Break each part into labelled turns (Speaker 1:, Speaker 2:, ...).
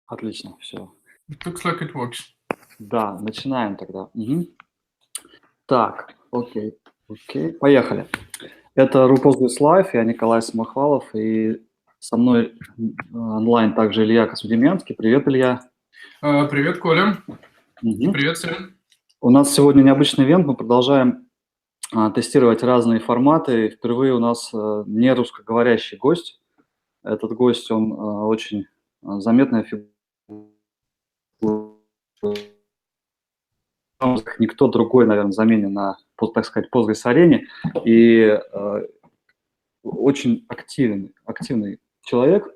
Speaker 1: Отлично, все.
Speaker 2: It looks like it works.
Speaker 1: Да, начинаем тогда. Так, окей, поехали. Это Postgres Live, я Николай Самохвалов, и со мной онлайн также Илья Космодемьянский. Привет, Илья.
Speaker 2: Привет, Коля.
Speaker 1: Мгм.
Speaker 2: Привет всем.
Speaker 1: У нас сегодня необычный ивент, мы продолжаем тестировать разные форматы. Впервые у нас не русскоговорящий гость. Этот гость, он очень заметная фигура. Никто другой, наверное, заменен на, так сказать, Postgres-арене. И очень активный человек.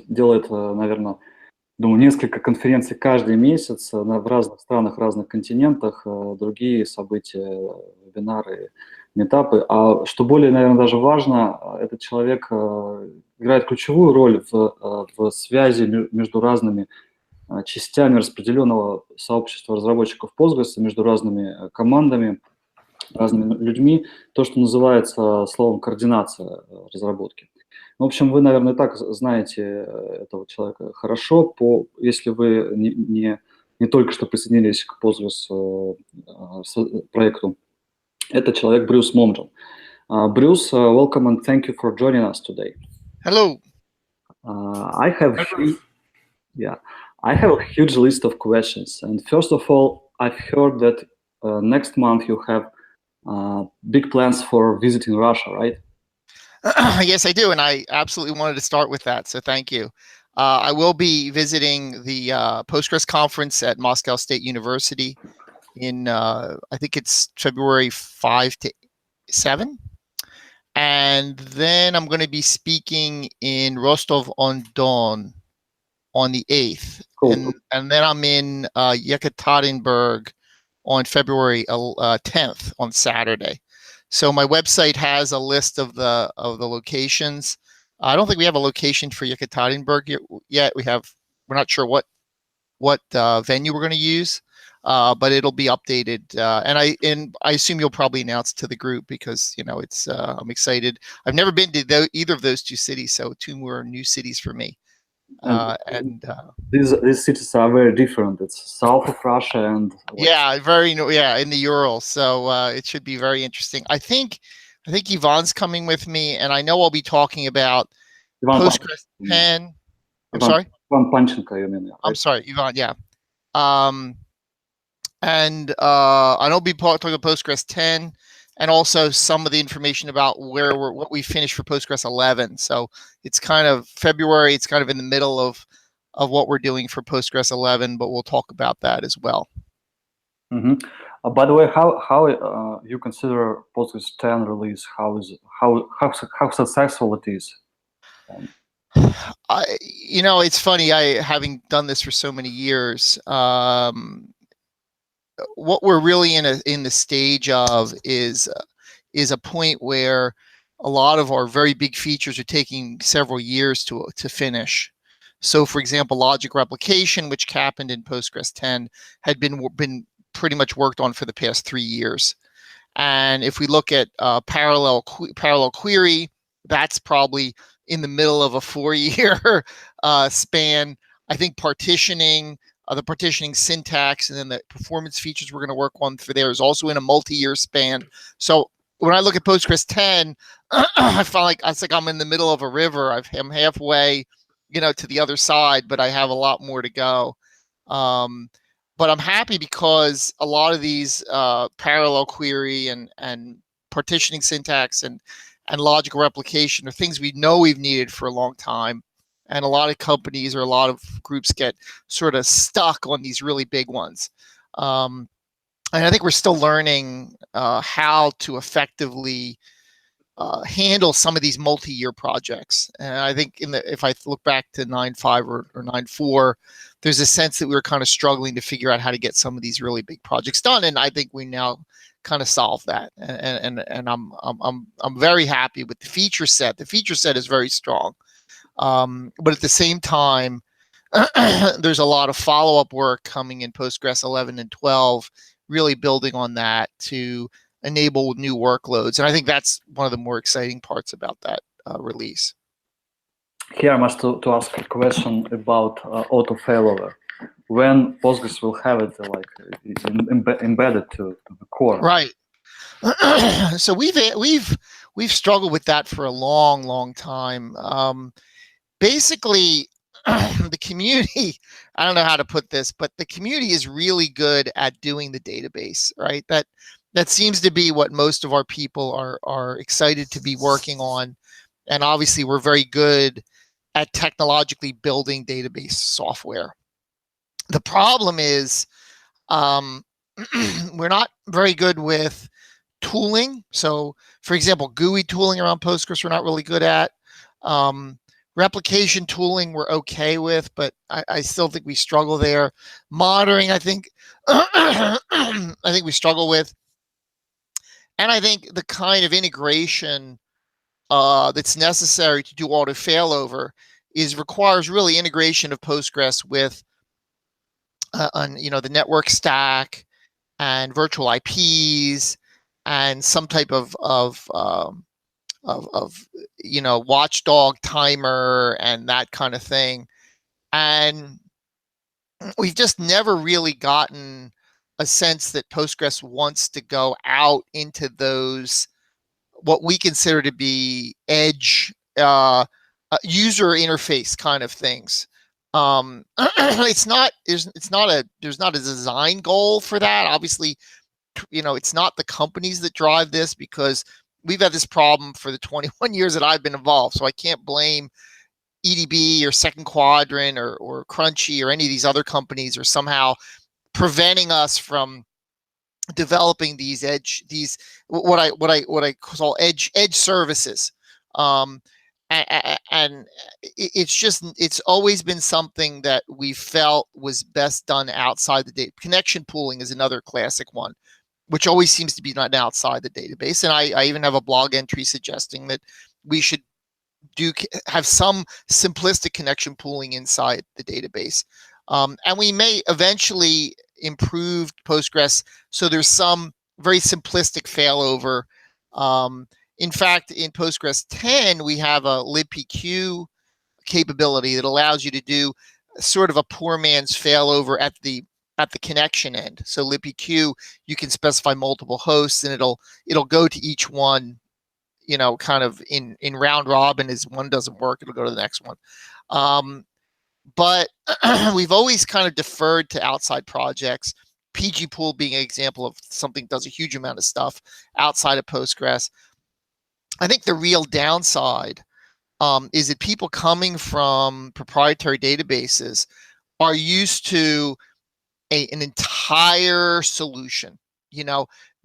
Speaker 1: Делает, наверное, думаю, несколько конференций каждый месяц в разных странах, разных континентах, другие события, вебинары, митапы. А что более, наверное, даже важно, этот человек играет ключевую роль в связи между разными частями распределенного сообщества разработчиков Postgres, между разными командами, разными людьми, то, что называется словом координация разработки. В общем, вы, наверное, и так знаете этого человека хорошо, если вы не только что присоединились к Postgres проекту. Это человек Брюс Момджан. Брюс, welcome and thank you for joining us today.
Speaker 3: Hello.
Speaker 1: I have a huge list of questions. And first of all, I've heard that next month you have big plans for visiting Russia, right?
Speaker 3: Yes, I do. And I absolutely wanted to start with that. So thank you. I will be visiting the Postgres conference at Moscow State University in, I think it's February 5 to 7. And then I'm going to be speaking in Rostov-on-Don on the 8th.
Speaker 1: Cool.
Speaker 3: And then I'm in Yekaterinburg on February 10th on Saturday. So my website has a list of the locations. I don't think we have a location for Yekaterinburg yet. We're not sure what venue we're going to use, but it'll be updated. And I assume you'll probably announce to the group because it's I'm excited. I've never been to either of those two cities, so two more new cities for me.
Speaker 1: These cities are very different. It's south of Russia and
Speaker 3: in the Urals. So it should be very interesting. I think Ivan's coming with me, and I know I'll be talking about Postgres 10. I'm sorry.
Speaker 1: Ivan Panchenko, you mean? Right?
Speaker 3: I'm sorry, Ivan. Yeah. And I'll be talking about Postgres 10. And also some of the information about what we finished for Postgres 11. So it's kind of February. It's kind of in the middle of what we're doing for Postgres 11, but we'll talk about that as well.
Speaker 1: Mm-hmm. By the way, how you consider Postgres 10 release? How successful it is?
Speaker 3: It's funny. Having done this for so many years. What we're really in the stage of is a point where a lot of our very big features are taking several years to finish. So, for example, logic replication, which happened in Postgres 10, had been pretty much worked on for the past 3 years. And if we look at parallel query, that's probably in the middle of a 4-year span. I think partitioning. The partitioning syntax and then the performance features we're going to work on for there is also in a multi-year span. So when I look at Postgres 10, I feel like I'm in the middle of a river. I'm halfway, to the other side, but I have a lot more to go. But I'm happy because a lot of these parallel query and partitioning syntax and logical replication are things we know we've needed for a long time. And a lot of companies or a lot of groups get sort of stuck on these really big ones. And I think we're still learning how to effectively handle some of these multi-year projects. And I think if I look back to 9.5 or 9.4, there's a sense that we were kind of struggling to figure out how to get some of these really big projects done. And I think we now kind of solved that. And I'm very happy with the feature set. The feature set is very strong. But at the same time, there's a lot of follow-up work coming in Postgres 11 and 12, really building on that to enable new workloads. And I think that's one of the more exciting parts about that release.
Speaker 1: here I must to ask a question about auto failover. When Postgres will have it embedded to the core?
Speaker 3: Right. So we've struggled with that for a long time. Basically, the community, I don't know how to put this, but the community is really good at doing the database, right? That seems to be what most of our people are excited to be working on. And obviously we're very good at technologically building database software. The problem is we're not very good with tooling. So for example, GUI tooling around Postgres, we're not really good at. Replication tooling we're okay with, but I still think we struggle there. Monitoring, I think I think we struggle with. And I think the kind of integration that's necessary to do auto failover requires really integration of Postgres with the network stack and virtual IPs and some type of watchdog timer and that kind of thing. And we've just never really gotten a sense that Postgres wants to go out into those, what we consider to be edge user interface kind of things. There's not a design goal for that. Obviously, it's not the companies that drive this, because we've had this problem for the 21 years that I've been involved. So I can't blame EDB or Second Quadrant or Crunchy or any of these other companies are somehow preventing us from developing these what I call edge services. And it's always been something that we felt was best done outside the data. Connection pooling is another classic one, which always seems to be done outside the database. And I even have a blog entry suggesting that we should have some simplistic connection pooling inside the database. And we may eventually improve Postgres so there's some very simplistic failover. In fact, in Postgres 10, we have a libpq capability that allows you to do sort of a poor man's failover at the connection end. So libpq, you can specify multiple hosts, and it'll go to each one, kind of in round robin. As one doesn't work, it'll go to the next one. But we've always kind of deferred to outside projects. pgpool being an example of something that does a huge amount of stuff outside of Postgres. I think the real downside is that people coming from proprietary databases are used to an entire solution.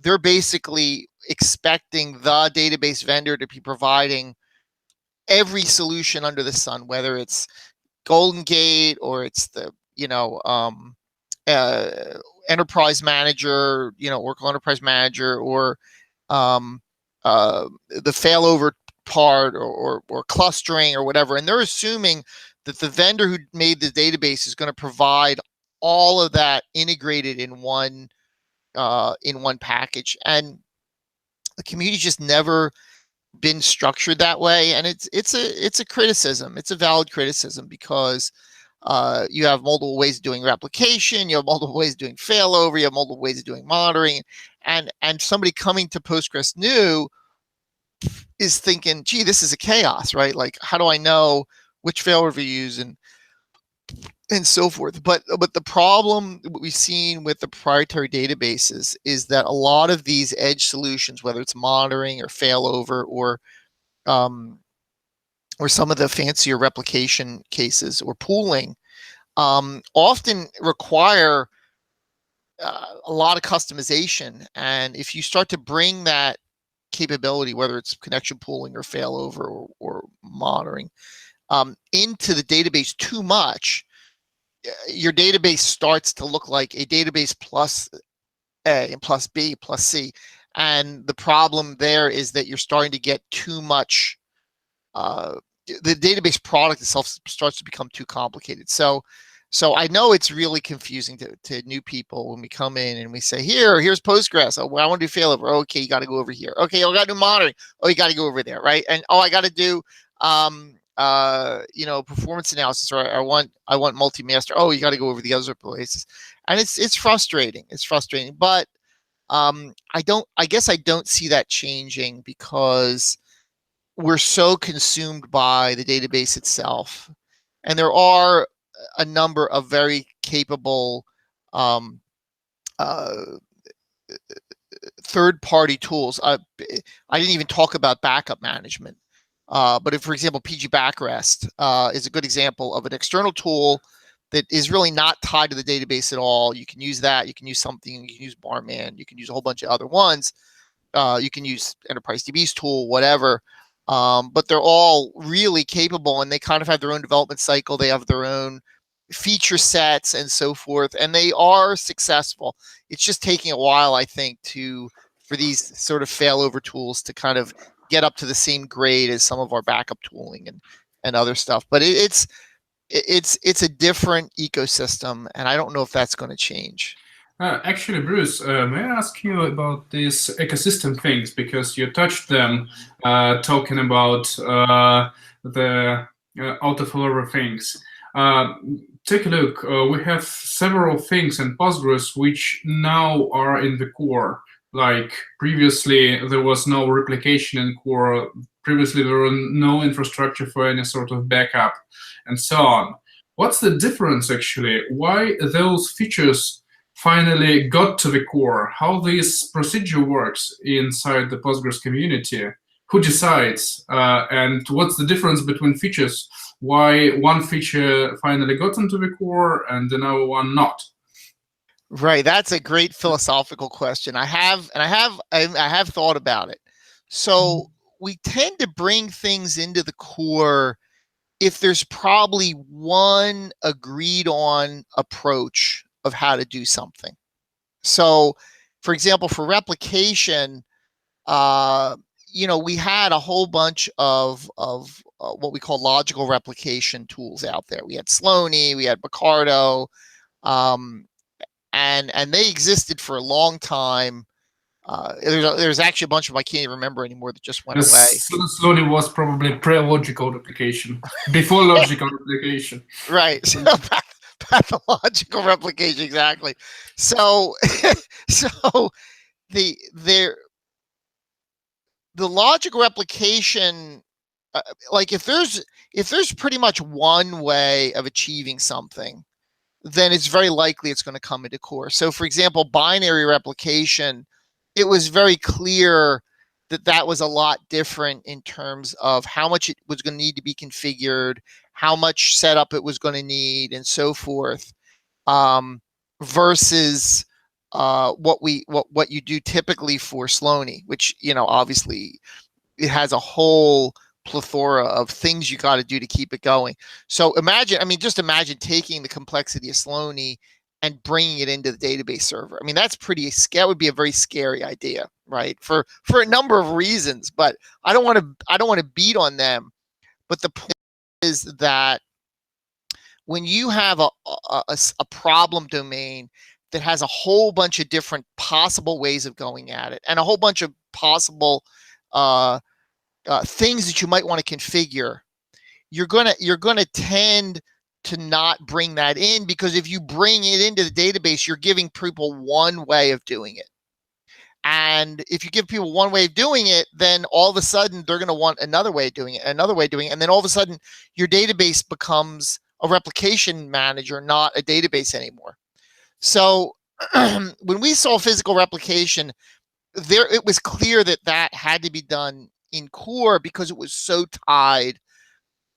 Speaker 3: They're basically expecting the database vendor to be providing every solution under the sun, whether it's Golden Gate or it's the Enterprise Manager, Oracle Enterprise Manager, or the failover part, or clustering or whatever. And they're assuming that the vendor who made the database is going to provide all of that integrated in one package. And the community's just never been structured that way. And it's a criticism. It's a valid criticism, because you have multiple ways of doing replication, you have multiple ways of doing failover, you have multiple ways of doing monitoring, and somebody coming to Postgres new is thinking, gee, this is a chaos, right? Like, how do I know which failover to use and so forth? But the problem we've seen with the proprietary databases is that a lot of these edge solutions, whether it's monitoring or failover or some of the fancier replication cases or pooling, often require a lot of customization. And if you start to bring that capability, whether it's connection pooling or failover or monitoring, into the database too much, your database starts to look like a database plus A and plus B plus C. And the problem there is that you're starting to get too much, the database product itself starts to become too complicated. So I know it's really confusing to new people when we come in and we say, here's Postgres. Oh, well, I want to do failover. Okay, you got to go over here. Okay, I got to do monitoring. Oh, you got to go over there, right? And I got to do performance analysis, or I want multi-master. Oh, you got to go over the other places, and it's frustrating. It's frustrating, but I guess I don't see that changing because we're so consumed by the database itself, and there are a number of very capable third-party tools. I didn't even talk about backup management, but if, for example, Pgbackrest is a good example of an external tool that is really not tied to the database at all. You can use that. You can use something. You can use Barman. You can use a whole bunch of other ones. You can use Enterprise DB's tool, whatever. But they're all really capable, and they kind of have their own development cycle. They have their own feature sets and so forth, and they are successful. It's just taking a while, I think, for these sort of failover tools to kind of get up to the same grade as some of our backup tooling and other stuff. But it's a different ecosystem, and I don't know if that's going to change.
Speaker 2: Actually, Bruce, may I ask you about these ecosystem things, because you touched them talking about the out-of-order things. Take a look. We have several things in Postgres which now are in the core. Like previously, there was no replication in core. Previously, there was no infrastructure for any sort of backup, and so on. What's the difference, actually? Why those features finally got to the core? How this procedure works inside the Postgres community? Who decides? And what's the difference between features? Why one feature finally got into the core and another one not?
Speaker 3: Right, that's a great philosophical question. I have thought about it. So we tend to bring things into the core if there's probably one agreed on approach of how to do something. So, for example, for replication, we had a whole bunch of what we call logical replication tools out there. We had Sloaney, we had Picardo, and they existed for a long time. There's actually a bunch of them I can't even remember anymore that just went away.
Speaker 2: Sloaney was probably pre-logical replication, before logical replication.
Speaker 3: Right. So pathological replication, exactly. So the logical replication, like if there's pretty much one way of achieving something, then it's very likely it's going to come into core. So, for example, binary replication, it was very clear that was a lot different in terms of how much it was going to need to be configured, how much setup it was going to need, and so forth, versus what you do typically for Sloaney, which obviously it has a whole plethora of things you got to do to keep it going. So just imagine taking the complexity of Sloaney and bringing it into the database server. I mean, that would be a very scary idea, right? For a number of reasons, but I don't want to beat on them. But the point is that when you have a problem domain that has a whole bunch of different possible ways of going at it, and a whole bunch of possible things that you might want to configure, you're gonna tend to not bring that in, because if you bring it into the database, you're giving people one way of doing it. And if you give people one way of doing it, then all of a sudden they're going to want another way of doing it, and then all of a sudden your database becomes a replication manager, not a database anymore. So when we saw physical replication, it was clear that had to be done in core, because it was so tied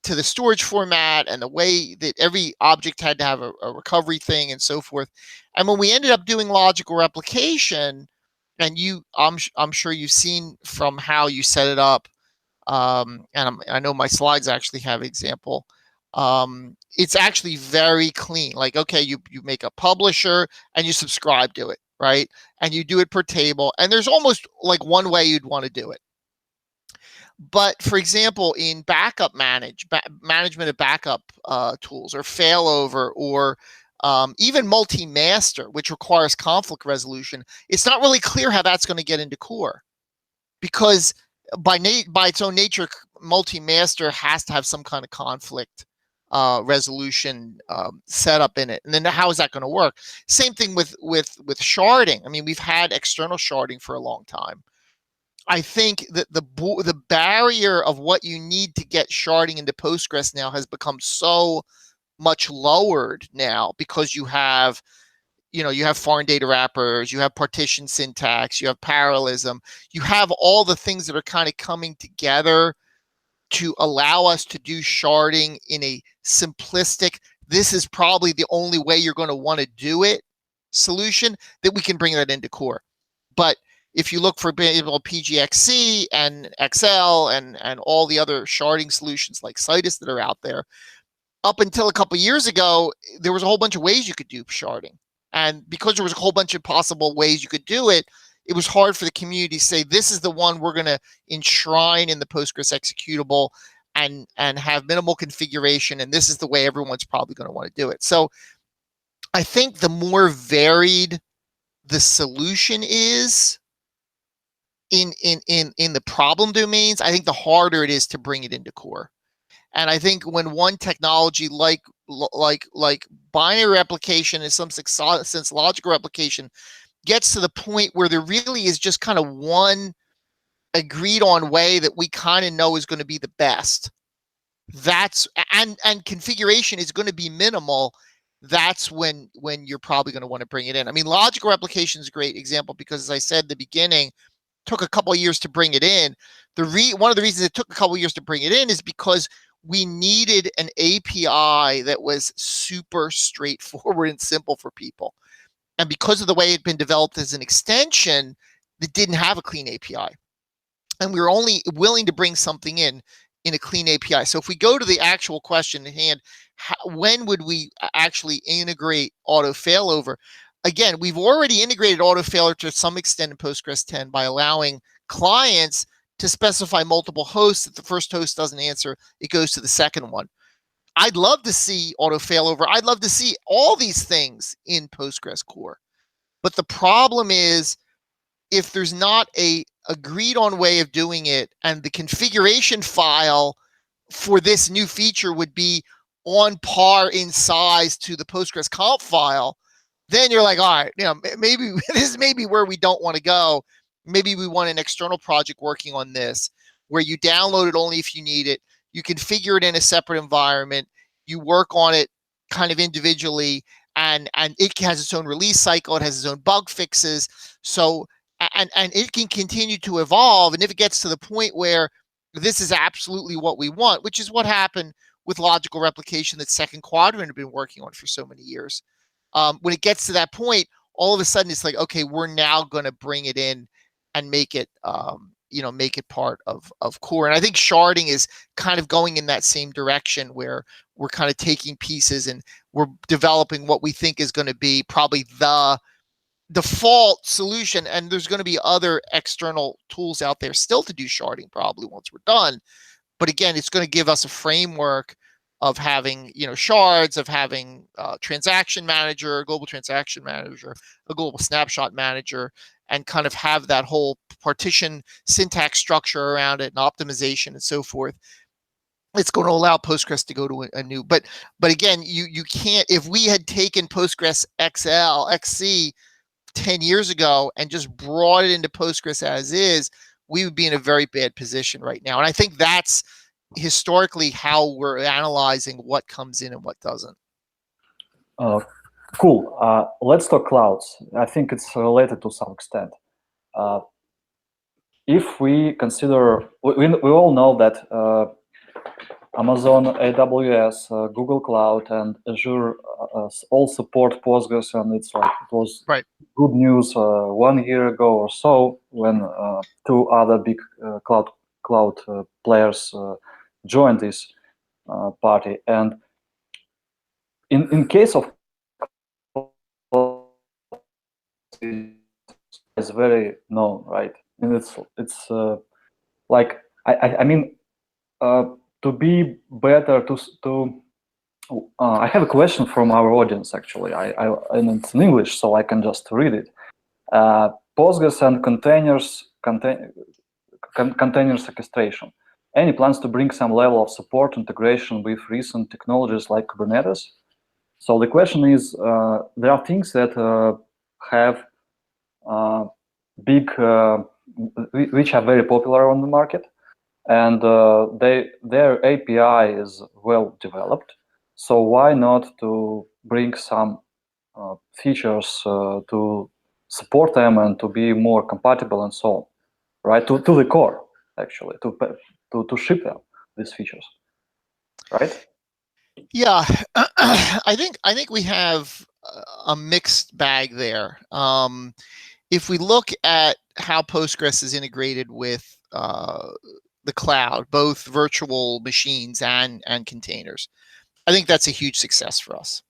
Speaker 3: to the storage format and the way that every object had to have a recovery thing and so forth. And when we ended up doing logical replication, and I'm sure you've seen from how you set it up, and I know my slides actually have an example. It's actually very clean. Like, okay, you make a publisher and you subscribe to it, right? And you do it per table, and there's almost like one way you'd want to do it. But for example, in backup management of backup tools, or failover, or even multi-master, which requires conflict resolution, it's not really clear how that's going to get into core, because by its own nature, multi-master has to have some kind of conflict resolution setup in it. And then how is that going to work? Same thing with sharding. I mean, we've had external sharding for a long time. I think that the barrier of what you need to get sharding into Postgres now has become so much lowered now, because you have foreign data wrappers, you have partition syntax, you have parallelism, you have all the things that are kind of coming together to allow us to do sharding in a simplistic, this is probably the only way you're going to want to do it solution, that we can bring that into core. But if you look for PGXC and XL and all the other sharding solutions like Citus that are out there, up until a couple of years ago, there was a whole bunch of ways you could do sharding. And because there was a whole bunch of possible ways you could do it, it was hard for the community to say, this is the one we're going to enshrine in the Postgres executable and have minimal configuration, and this is the way everyone's probably going to want to do it. So I think the more varied the solution is in the problem domains, I think the harder it is to bring it into core. And I think when one technology like binary replication, in some sense logical replication, gets to the point where there really is just kind of one agreed on way that we kind of know is going to be the best, and configuration is going to be minimal, that's when you're probably going to want to bring it in. I mean, logical replication is a great example because, as I said at the beginning, took a couple of years to bring it in. One of the reasons it took a couple of years to bring it in is because we needed an API that was super straightforward and simple for people. And because of the way it had been developed as an extension, it didn't have a clean API. And we were only willing to bring something in a clean API. So if we go to the actual question at hand, when would we actually integrate auto failover? Again, we've already integrated auto failure to some extent in Postgres 10 by allowing clients to specify multiple hosts. If the first host doesn't answer, it goes to the second one. I'd love to see auto failover. I'd love to see all these things in Postgres core. But the problem is, if there's not a agreed on way of doing it, and the configuration file for this new feature would be on par in size to the Postgres conf file, then you're like, all right, maybe this is maybe where we don't want to go. Maybe we want an external project working on this, where you download it only if you need it. You configure it in a separate environment. You work on it kind of individually, and it has its own release cycle. It has its own bug fixes. So, and it can continue to evolve. And if it gets to the point where this is absolutely what we want, which is what happened with logical replication that Second Quadrant have been working on for so many years. When it gets to that point, all of a sudden it's like, okay, we're now going to bring it in and make it, make it part of core. And I think sharding is kind of going in that same direction, where we're kind of taking pieces and we're developing what we think is going to be probably the default solution. And there's going to be other external tools out there still to do sharding probably once we're done. But again, it's going to give us a framework of having, shards, of having transaction manager, global transaction manager, a global snapshot manager, and kind of have that whole partition syntax structure around it and optimization and so forth. It's going to allow Postgres to go to a new, but again, you can't, if we had taken Postgres XC 10 years ago and just brought it into Postgres as is, we would be in a very bad position right now. And I think that's historically how we're analyzing what comes in and what doesn't.
Speaker 1: Cool. Let's talk clouds. I think it's related to some extent. If we consider, we all know that Amazon, AWS, Google Cloud, and Azure all support Postgres, and it was
Speaker 3: right.
Speaker 1: Good news 1 year ago or so, when 2 other big cloud players joined this party. And in case of it's very known, right? And it's like I mean, to be better to I have a question from our audience, actually. And it's in English, so I can just read it. Postgres and containers orchestration. Any plans to bring some level of support integration with recent technologies like Kubernetes? So the question is, there are things that have which are very popular on the market, and their API is well developed. So why not to bring some features to support them and to be more compatible and so on, right? To the core, actually, to ship them these features, right?
Speaker 3: Yeah, I think we have a mixed bag there. If we look at how Postgres is integrated with the cloud, both virtual machines and containers, I think that's a huge success for us.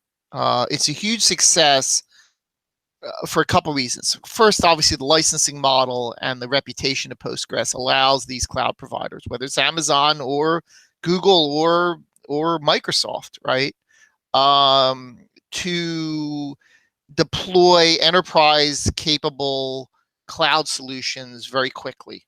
Speaker 3: It's a huge success for a couple reasons. First, obviously, the licensing model and the reputation of Postgres allows these cloud providers, whether it's Amazon or Google or Microsoft, right, to deploy enterprise-capable cloud solutions very quickly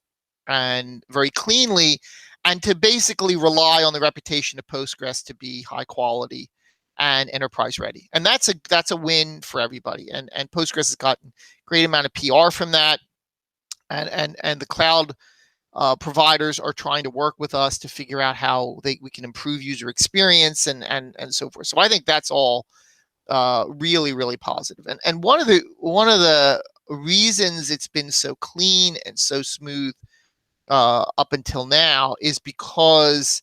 Speaker 3: and very cleanly, and to basically rely on the reputation of Postgres to be high quality and enterprise ready. And that's a win for everybody. And Postgres has gotten great amount of PR from that. And the cloud providers are trying to work with us to figure out how we can improve user experience and so forth. So I think that's all really, really positive. And one of the reasons it's been so clean and so smooth up until now is because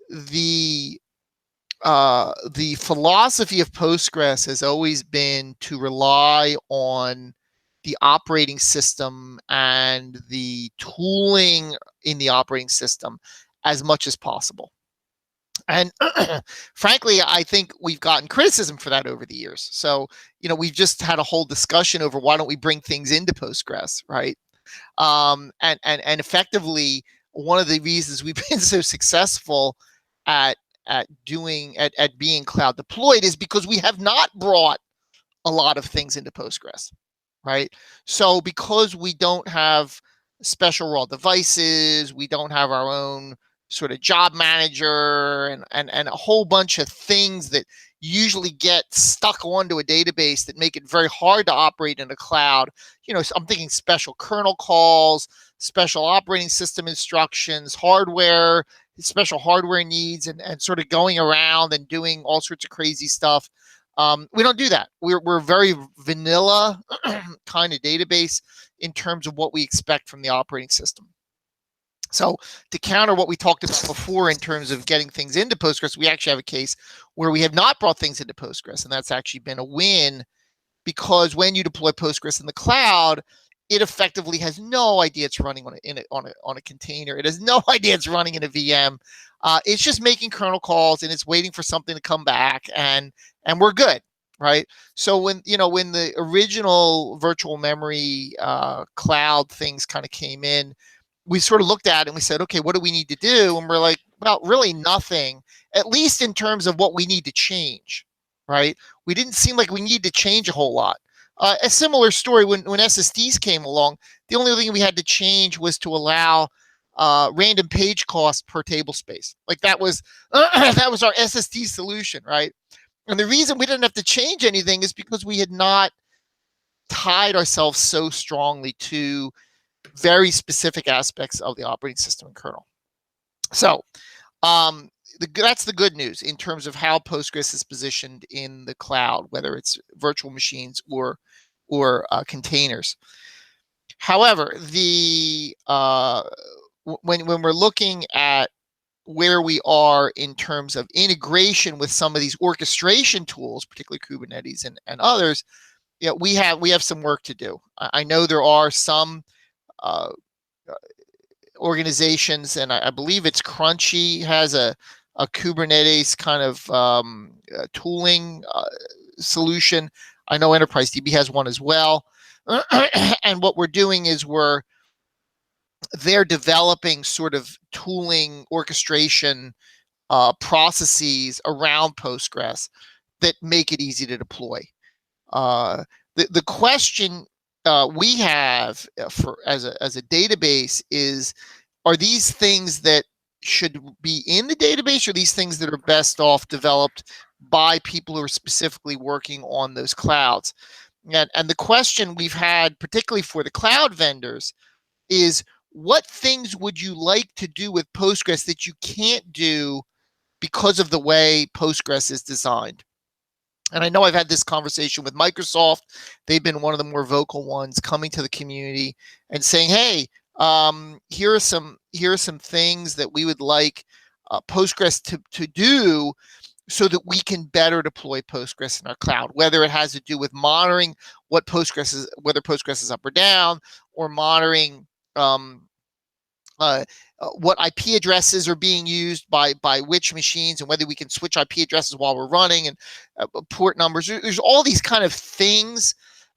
Speaker 3: the philosophy of Postgres has always been to rely on the operating system and the tooling in the operating system as much as possible. And frankly, I think we've gotten criticism for that over the years. So, we've just had a whole discussion over why don't we bring things into Postgres, right? And effectively, one of the reasons we've been so successful at being cloud deployed is because we have not brought a lot of things into Postgres, right? So because we don't have special raw devices, we don't have our own sort of job manager and a whole bunch of things that usually get stuck onto a database that make it very hard to operate in a cloud. So I'm thinking special kernel calls, special operating system instructions, hardware, special hardware needs, and sort of going around and doing all sorts of crazy stuff. We don't do that. We're very vanilla kind of database in terms of what we expect from the operating system. So to counter what we talked about before in terms of getting things into Postgres, we actually have a case where we have not brought things into Postgres, and that's actually been a win, because when you deploy Postgres in the cloud, it effectively has no idea it's running on a container. It has no idea it's running in a VM. It's just making kernel calls and it's waiting for something to come back, and we're good, right? So when the original virtual memory cloud things kind of came in, we sort of looked at it and we said, okay, what do we need to do? And we're like, well, really nothing, at least in terms of what we need to change, right? We didn't seem like we needed to change a whole lot. A similar story when SSDs came along, the only thing we had to change was to allow random page cost per table space. Like that was that was our SSD solution, right? And the reason we didn't have to change anything is because we had not tied ourselves so strongly to very specific aspects of the operating system and kernel. So that's the good news in terms of how Postgres is positioned in the cloud, whether it's virtual machines or containers. However, when we're looking at where we are in terms of integration with some of these orchestration tools, particularly Kubernetes and others, we have some work to do. I know there are some organizations, and I believe it's Crunchy has a Kubernetes kind of tooling solution. I know Enterprise DB has one as well. And what we're doing is they're developing sort of tooling orchestration processes around Postgres that make it easy to deploy. The question we have for as a database are these things that should be in the database, or these things that are best off developed by people who are specifically working on those clouds? And the question we've had, particularly for the cloud vendors, is what things would you like to do with Postgres that you can't do because of the way Postgres is designed? And I know I've had this conversation with Microsoft. They've been one of the more vocal ones coming to the community and saying, hey, here are some things that we would like Postgres to do so that we can better deploy Postgres in our cloud, whether it has to do with monitoring what Postgres is, whether Postgres is up or down, or monitoring what IP addresses are being used by which machines, and whether we can switch IP addresses while we're running, and port numbers. There's all these kind of things.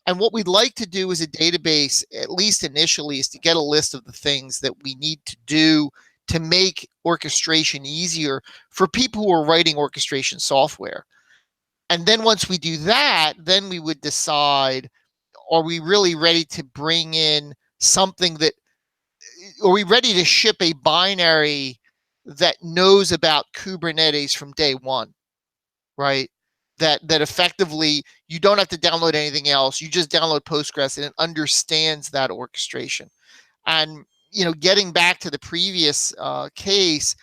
Speaker 3: And what we'd like to do as a database, at least initially, is to get a list of the things that we need to do to make orchestration easier for people who are writing orchestration software. And then once we do that, then we would decide, are we really ready to bring in something that, are we ready to ship a binary that knows about Kubernetes from day one, right? That effectively you don't have to download anything else. You just download Postgres and it understands that orchestration. And, getting back to the previous case,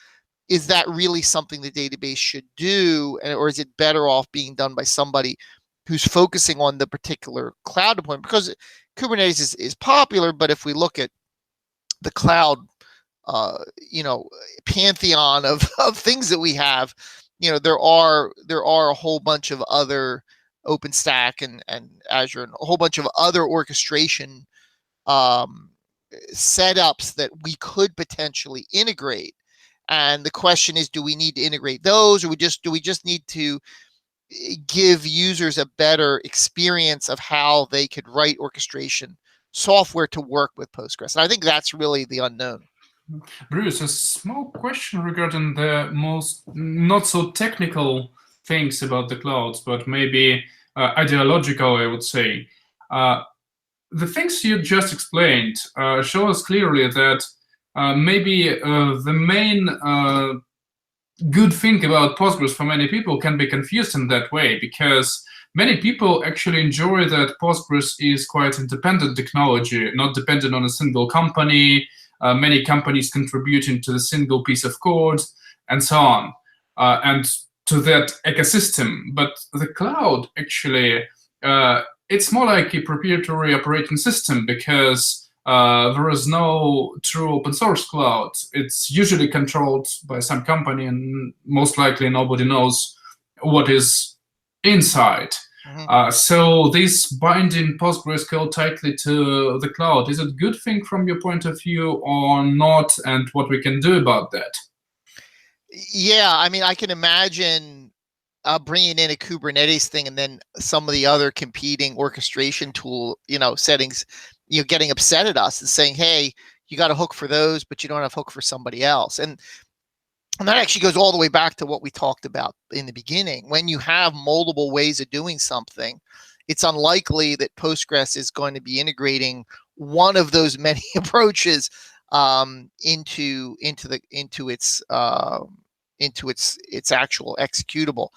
Speaker 3: is that really something the database should do? Or is it better off being done by somebody who's focusing on the particular cloud deployment? Because Kubernetes is popular, but if we look at the cloud, pantheon of things that we have, there are a whole bunch of other OpenStack and Azure and a whole bunch of other orchestration setups that we could potentially integrate. And the question is, do we need to integrate those, or do we just need to give users a better experience of how they could write orchestration software to work with Postgres? And I think that's really the unknown.
Speaker 2: Bruce, a small question regarding the most not so technical things about the clouds, but maybe ideological, I would say. The things you just explained show us clearly that maybe the main good thing about Postgres for many people can be confused in that way, because many people actually enjoy that Postgres is quite independent technology, not dependent on a single company, many companies contributing to the single piece of code, and so on, and to that ecosystem. But the cloud, actually, it's more like a proprietary operating system, because there is no true open source cloud. It's usually controlled by some company, and most likely nobody knows what is inside. So this binding PostgreSQL tightly to the cloud, is it a good thing from your point of view or not, and what we can do about that?
Speaker 3: Yeah, I mean, I can imagine bringing in a Kubernetes thing and then some of the other competing orchestration tool, settings, getting upset at us and saying, hey, you got a hook for those, but you don't have a hook for somebody else. And that actually goes all the way back to what we talked about in the beginning. When you have multiple ways of doing something, it's unlikely that Postgres is going to be integrating one of those many approaches into its actual executable.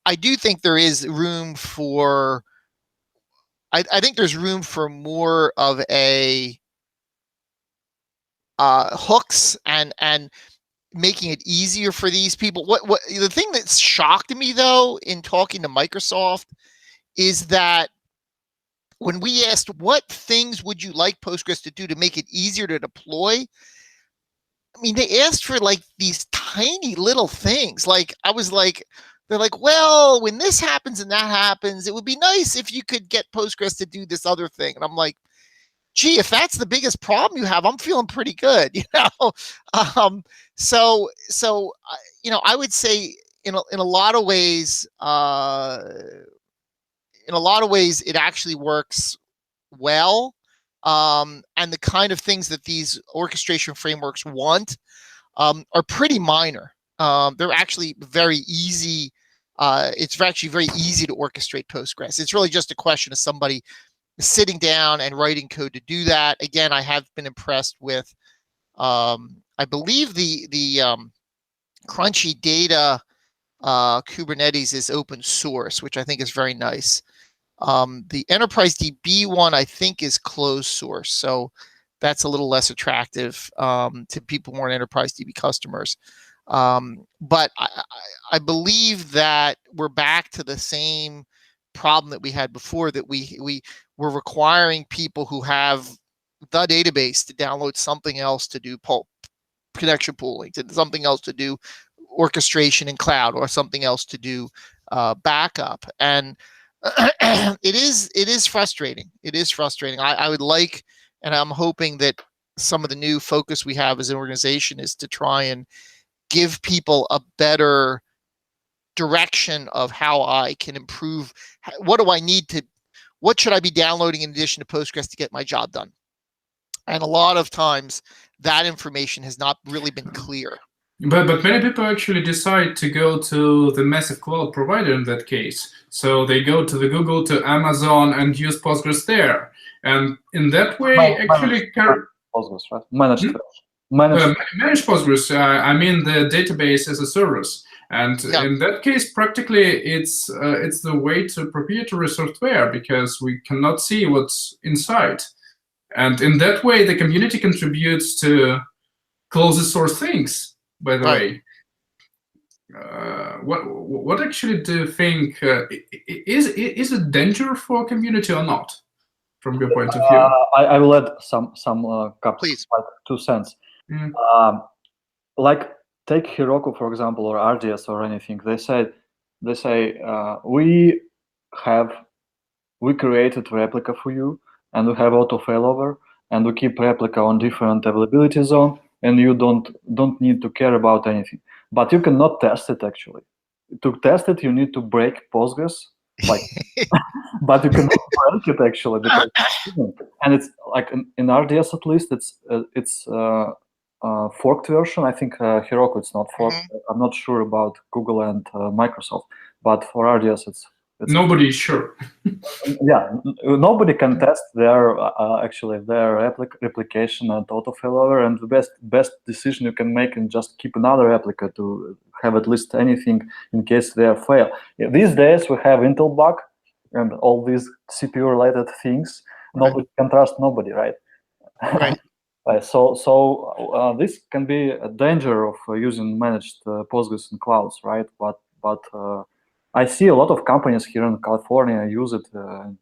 Speaker 3: I do think there is room for. I think there's room for more of a hooks and making it easier for these people. What the thing that shocked me, though, in talking to Microsoft, is that when we asked what things would you like Postgres to do to make it easier to deploy, I mean, they asked for like these tiny little things. Like, I was like, they're like, well, when this happens and that happens, it would be nice if you could get Postgres to do this other thing. And I'm like, gee, if that's the biggest problem you have, I'm feeling pretty good, So I would say in a lot of ways, it actually works well. And the kind of things that these orchestration frameworks want are pretty minor. They're actually very easy. It's actually very easy to orchestrate Postgres. It's really just a question of somebody sitting down and writing code to do that. Again, I have been impressed with, I believe the Crunchy Data Kubernetes is open source, which I think is very nice. The Enterprise DB one, I think, is closed source, so that's a little less attractive to people who aren't Enterprise DB customers. But I believe that we're back to the same problem that we had before, that we were requiring people who have the database to download something else to do connection pooling, to something else to do orchestration in cloud, or something else to do backup. And it is frustrating. It is frustrating. I would like, and I'm hoping that some of the new focus we have as an organization is to try and give people a better direction of how I can improve. What do I need to, what should I be downloading in addition to Postgres to get my job done? And a lot of times that information has not really been clear.
Speaker 2: But many people actually decide to go to the massive cloud provider in that case. So they go to the Google, to Amazon, and use Postgres there. And in that way, actually...
Speaker 1: Postgres, right? Managed
Speaker 2: Postgres. I mean the database as a service. And in that case, practically, it's the way to proprietary software, because we cannot see what's inside. And in that way, the community contributes to closed source things. By the way, what actually do you think is it danger for community or not, from your point of view?
Speaker 1: I will add some
Speaker 3: Please.
Speaker 1: like 2 cents. Like take Heroku, for example, or RDS or anything. They say we created replica for you, and we have auto failover, and we keep replica on different availability zone, and you don't need to care about anything. But you cannot test it actually. To test it, you need to break Postgres, like, but you cannot break it actually, because and it's like in RDS at least it's forked version. I think Heroku it's not forked. I'm not sure about Google and Microsoft, but for RDS it's
Speaker 2: nobody is sure.
Speaker 1: Yeah, nobody can test their actually their replication and auto failover, and the best decision you can make is just keep another replica to have at least anything in case they fail. These days we have Intel bug and all these CPU related things. Nobody can trust nobody, right?
Speaker 3: Right.
Speaker 1: So this can be a danger of using managed Postgres in clouds, right? But I see a lot of companies here in California use it.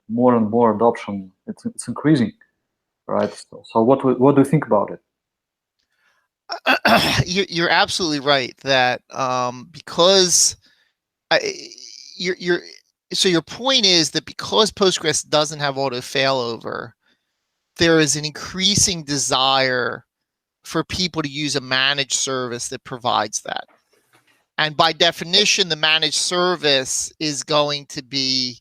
Speaker 1: More and more adoption. It's increasing, right? So what do you think about it?
Speaker 3: You're absolutely right that because your point is that because Postgres doesn't have auto failover, there is an increasing desire for people to use a managed service that provides that. And by definition, the managed service is going to be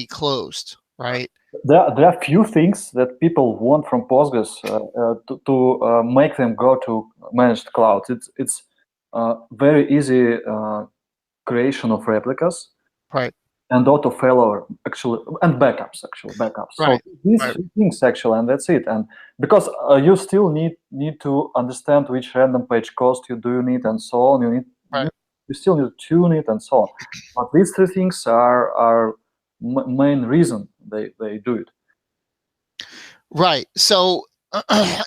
Speaker 3: closed, right?
Speaker 1: There are few things that people want from Postgres to make them go to managed clouds. It's very easy creation of replicas,
Speaker 3: right?
Speaker 1: And auto failover actually, and backups.
Speaker 3: Right.
Speaker 1: So these three things actually, and that's it. And because you still need to understand which random page cost you need, and so on. You still need to tune it and so on. But these three things are main reason they do it.
Speaker 3: Right. So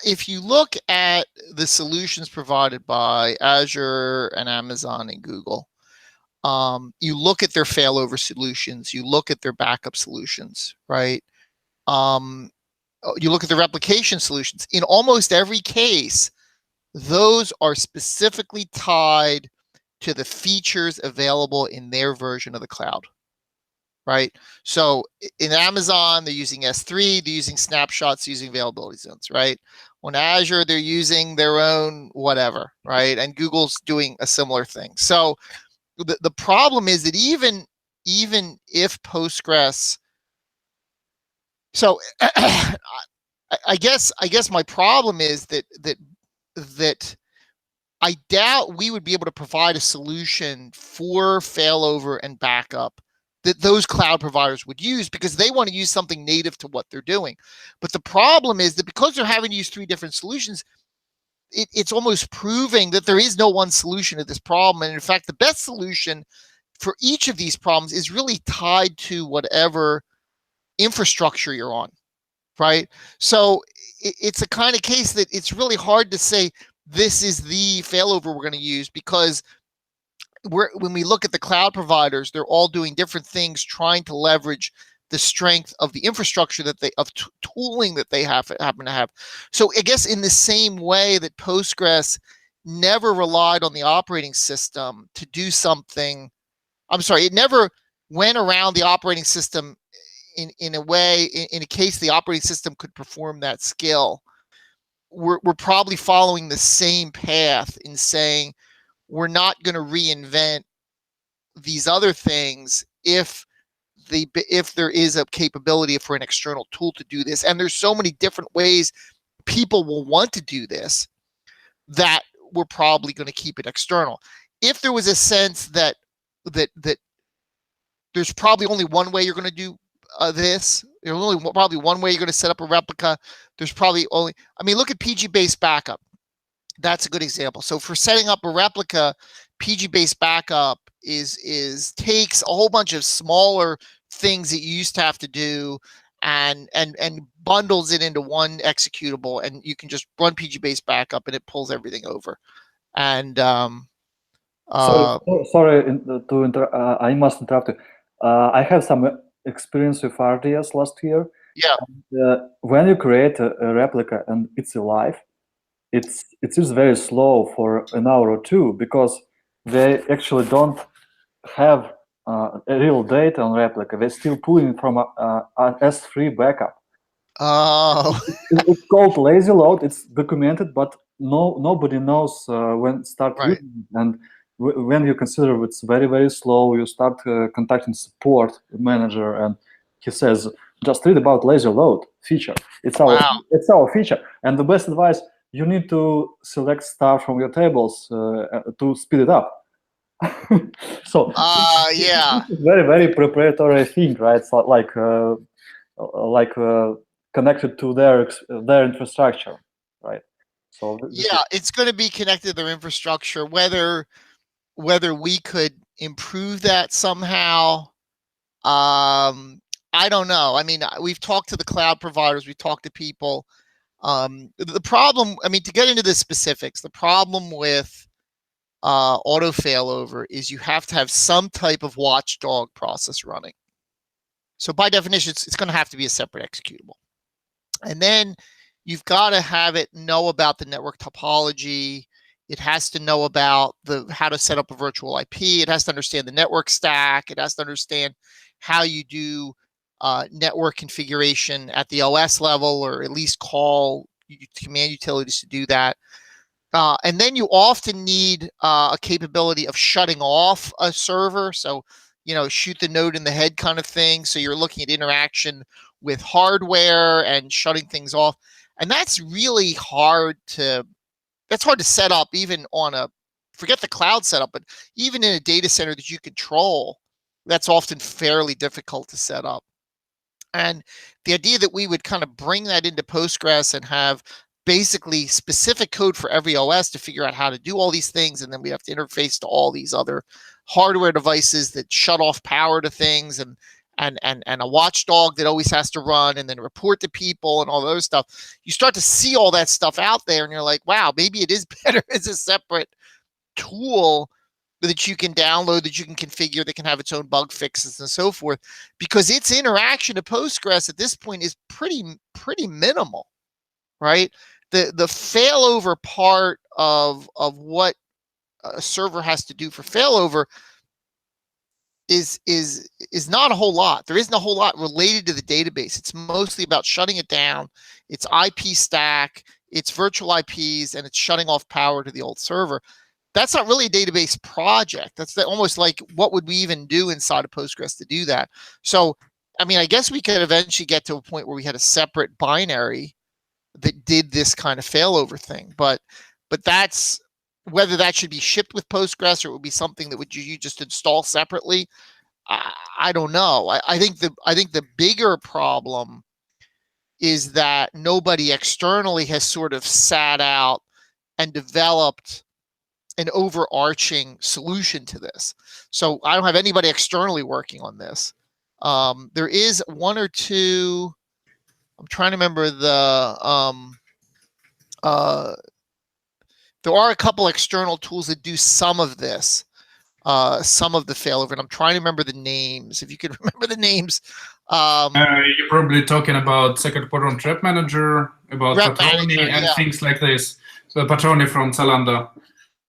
Speaker 3: if you look at the solutions provided by Azure and Amazon and Google, you look at their failover solutions, you look at their backup solutions, right? You look at the replication solutions. In almost every case, those are specifically tied to the features available in their version of the cloud, right? So in Amazon, they're using S3, they're using snapshots, using availability zones, right? On Azure, they're using their own whatever, right? And Google's doing a similar thing. So the problem is that even if Postgres, so I guess my problem is that I doubt we would be able to provide a solution for failover and backup that those cloud providers would use, because they want to use something native to what they're doing. But the problem is that because they're having to use 3 different solutions, it's almost proving that there is no one solution to this problem. And in fact, the best solution for each of these problems is really tied to whatever infrastructure you're on, right? So it's a kind of case that it's really hard to say this is the failover we're going to use, because when we look at the cloud providers, they're all doing different things, trying to leverage the strength of the infrastructure that they tooling that they happen to have. So I guess in the same way that Postgres never relied on the operating system to do something, I'm sorry, it never went around the operating system in a way, in a case the operating system could perform that skill. We're probably following the same path in saying we're not going to reinvent these other things if there is a capability for an external tool to do this. And there's so many different ways people will want to do this that we're probably going to keep it external. If there was a sense that there's probably only one way you're going to do this, there's only probably one way you're going to set up a replica. There's probably only, I mean, look at PG-based backup. That's a good example. So for setting up a replica, PG-based backup is takes a whole bunch of smaller things that you used to have to do and bundles it into one executable, and you can just run PG-based backup and it pulls everything over. And
Speaker 1: sorry I must interrupt you. I have some experience with RDS last year.
Speaker 3: Yeah.
Speaker 1: And, when you create a replica and it's alive, it is very slow for an hour or two, because they actually don't have a real data on replica. They're still pulling from a S3 backup.
Speaker 3: Oh.
Speaker 1: It's called lazy load. It's documented, but nobody knows when start
Speaker 3: Right.
Speaker 1: using it. And when you consider it's very, very slow, you start contacting support manager, and he says, just read about lazy load feature. It's our feature. And the best advice, you need to select stuff from your tables to speed it up. So
Speaker 3: yeah,
Speaker 1: it's very, very preparatory thing, right? It's like connected to their infrastructure, right? So
Speaker 3: yeah, it's going to be connected to their infrastructure. Whether we could improve that somehow, I don't know. I mean, we've talked to the cloud providers, we've talked to people. The problem, I mean, to get into the specifics, the problem with auto failover is you have to have some type of watchdog process running. So by definition, it's going to have to be a separate executable. And then you've got to have it know about the network topology. It has to know about how to set up a virtual IP. It has to understand the network stack. It has to understand how you do network configuration at the OS level, or at least call command utilities to do that. And then you often need a capability of shutting off a server. So, shoot the node in the head kind of thing. So you're looking at interaction with hardware and shutting things off. And that's really hard to set up, even on forget the cloud setup, but even in a data center that you control, that's often fairly difficult to set up. And the idea that we would kind of bring that into Postgres and have basically specific code for every OS to figure out how to do all these things, and then we have to interface to all these other hardware devices that shut off power to things, and a watchdog that always has to run and then report to people and all those stuff. You start to see all that stuff out there, and you're like, wow, maybe it is better as a separate tool that you can download, that you can configure, that can have its own bug fixes and so forth, because its interaction to Postgres at this point is pretty minimal, right? The failover part of what a server has to do for failover is not a whole lot. There isn't a whole lot related to the database. It's mostly about shutting it down, its IP stack, its virtual IPs, and it's shutting off power to the old server. That's not really a database project. That's almost like, what would we even do inside of Postgres to do that? So, I mean, I guess we could eventually get to a point where we had a separate binary that did this kind of failover thing. But that's, whether that should be shipped with Postgres or it would be something that you just install separately, I don't know. I think the bigger problem is that nobody externally has sort of sat out and developed an overarching solution to this. So I don't have anybody externally working on this. There is one or two. I'm trying to remember there are a couple external tools that do some of this, some of the failover, and I'm trying to remember the names. If you could remember the names.
Speaker 2: You're probably talking about second part on Trap Manager, about
Speaker 3: Rep
Speaker 2: Patroni
Speaker 3: Manager,
Speaker 2: and
Speaker 3: yeah.
Speaker 2: things like this. So Patroni from Zalando.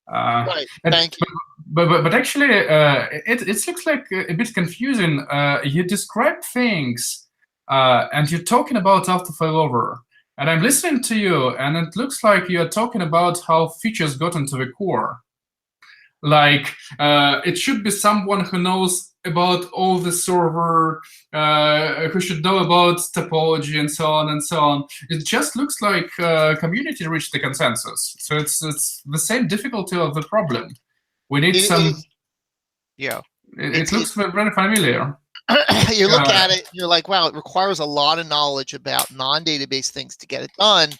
Speaker 3: Right. Thank you.
Speaker 2: But actually, it looks like a bit confusing. You describe things, and you're talking about after failover. And I'm listening to you, and it looks like you're talking about how features got into the core. Like, it should be someone who knows about all the server, who should know about topology and so on and so on. It just looks like community reached the consensus. So it's the same difficulty of the problem. We need
Speaker 3: Yeah.
Speaker 2: It looks very familiar.
Speaker 3: You look at it, you're like, wow, it requires a lot of knowledge about non-database things to get it done.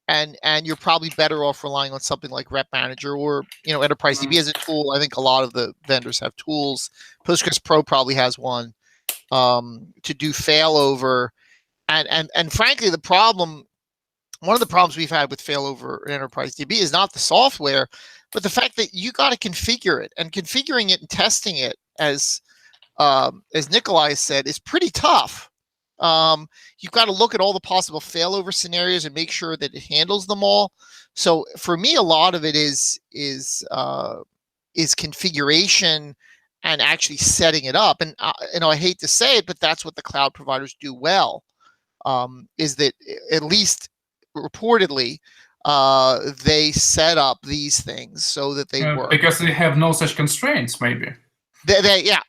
Speaker 3: And you're probably better off relying on something like Rep Manager or Enterprise DB as a tool. I think a lot of the vendors have tools. Postgres Pro probably has one to do failover. And frankly, one of the problems we've had with failover in Enterprise DB is not the software, but the fact that you got to configure it, and configuring it and testing it, as Nikolai said, is pretty tough. You've got to look at all the possible failover scenarios and make sure that it handles them all. So for me, a lot of it is configuration and actually setting it up. And I hate to say it, but that's what the cloud providers do well. Is that at least reportedly they set up these things so that they work,
Speaker 2: because they have no such constraints, maybe.
Speaker 3: Yeah,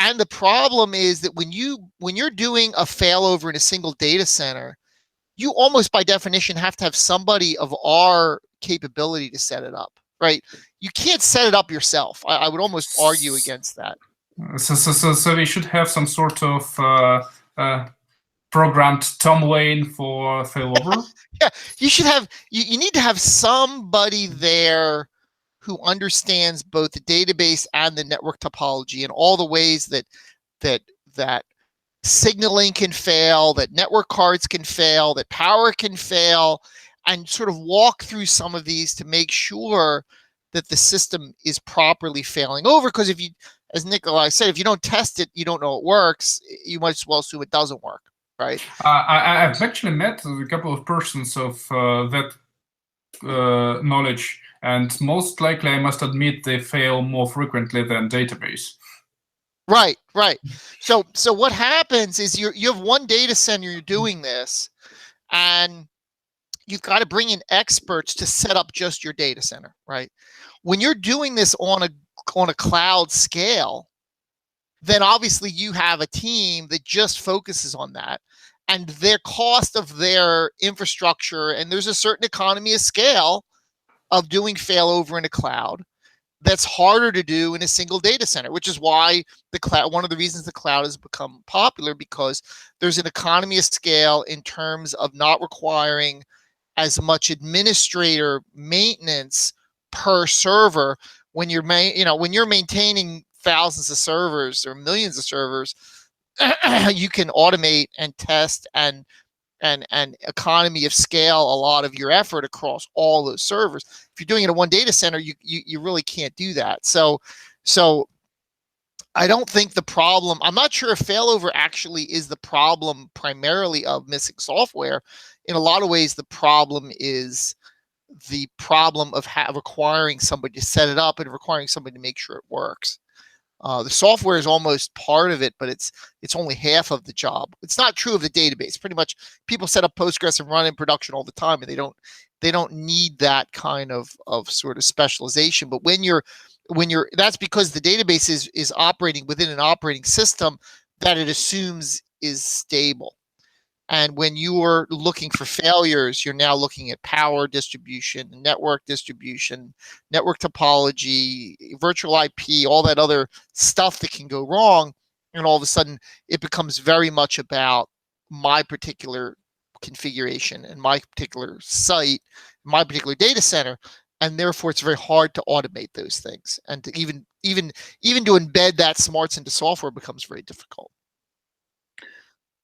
Speaker 3: and the problem is that when you're doing a failover in a single data center, you almost by definition have to have somebody of our capability to set it up, right? You can't set it up yourself. I would almost argue against that.
Speaker 2: So we should have some sort of programmed Tom Lane for failover.
Speaker 3: Yeah, you should have. You need to have somebody there who understands both the database and the network topology and all the ways that signaling can fail, that network cards can fail, that power can fail, and sort of walk through some of these to make sure that the system is properly failing over. Because if you, as Nikolai said, if you don't test it, you don't know it works, you might as well assume it doesn't work, right?
Speaker 2: I've actually met a couple of persons of that knowledge, and most likely, I must admit, they fail more frequently than database.
Speaker 3: Right. So what happens is you have one data center, you're doing this, and you've got to bring in experts to set up just your data center, right? When you're doing this on a cloud scale, then obviously you have a team that just focuses on that, and their cost of their infrastructure, and there's a certain economy of scale of doing failover in a cloud that's harder to do in a single data center, which is why the cloud, one of the reasons the cloud has become popular, because there's an economy of scale in terms of not requiring as much administrator maintenance per server. When you're when you're maintaining thousands of servers or millions of servers, you can automate and test and economy of scale a lot of your effort across all those servers. If you're doing it in one data center, you really can't do that. So I don't think the problem, I'm not sure if failover actually is the problem primarily of missing software. In a lot of ways, the problem is the problem of requiring somebody to set it up and requiring somebody to make sure it works. The software is almost part of it, but it's only half of the job. It's not true of the database. Pretty much, people set up Postgres and run in production all the time, and they don't need that kind of sort of specialization. But when you're that's because the database is operating within an operating system that it assumes is stable. And when you're looking for failures, you're now looking at power distribution, network distribution, network topology, virtual IP, all that other stuff that can go wrong. And all of a sudden, it becomes very much about my particular configuration and my particular site, my particular data center. And therefore, it's very hard to automate those things. And to even to embed that smarts into software becomes very difficult.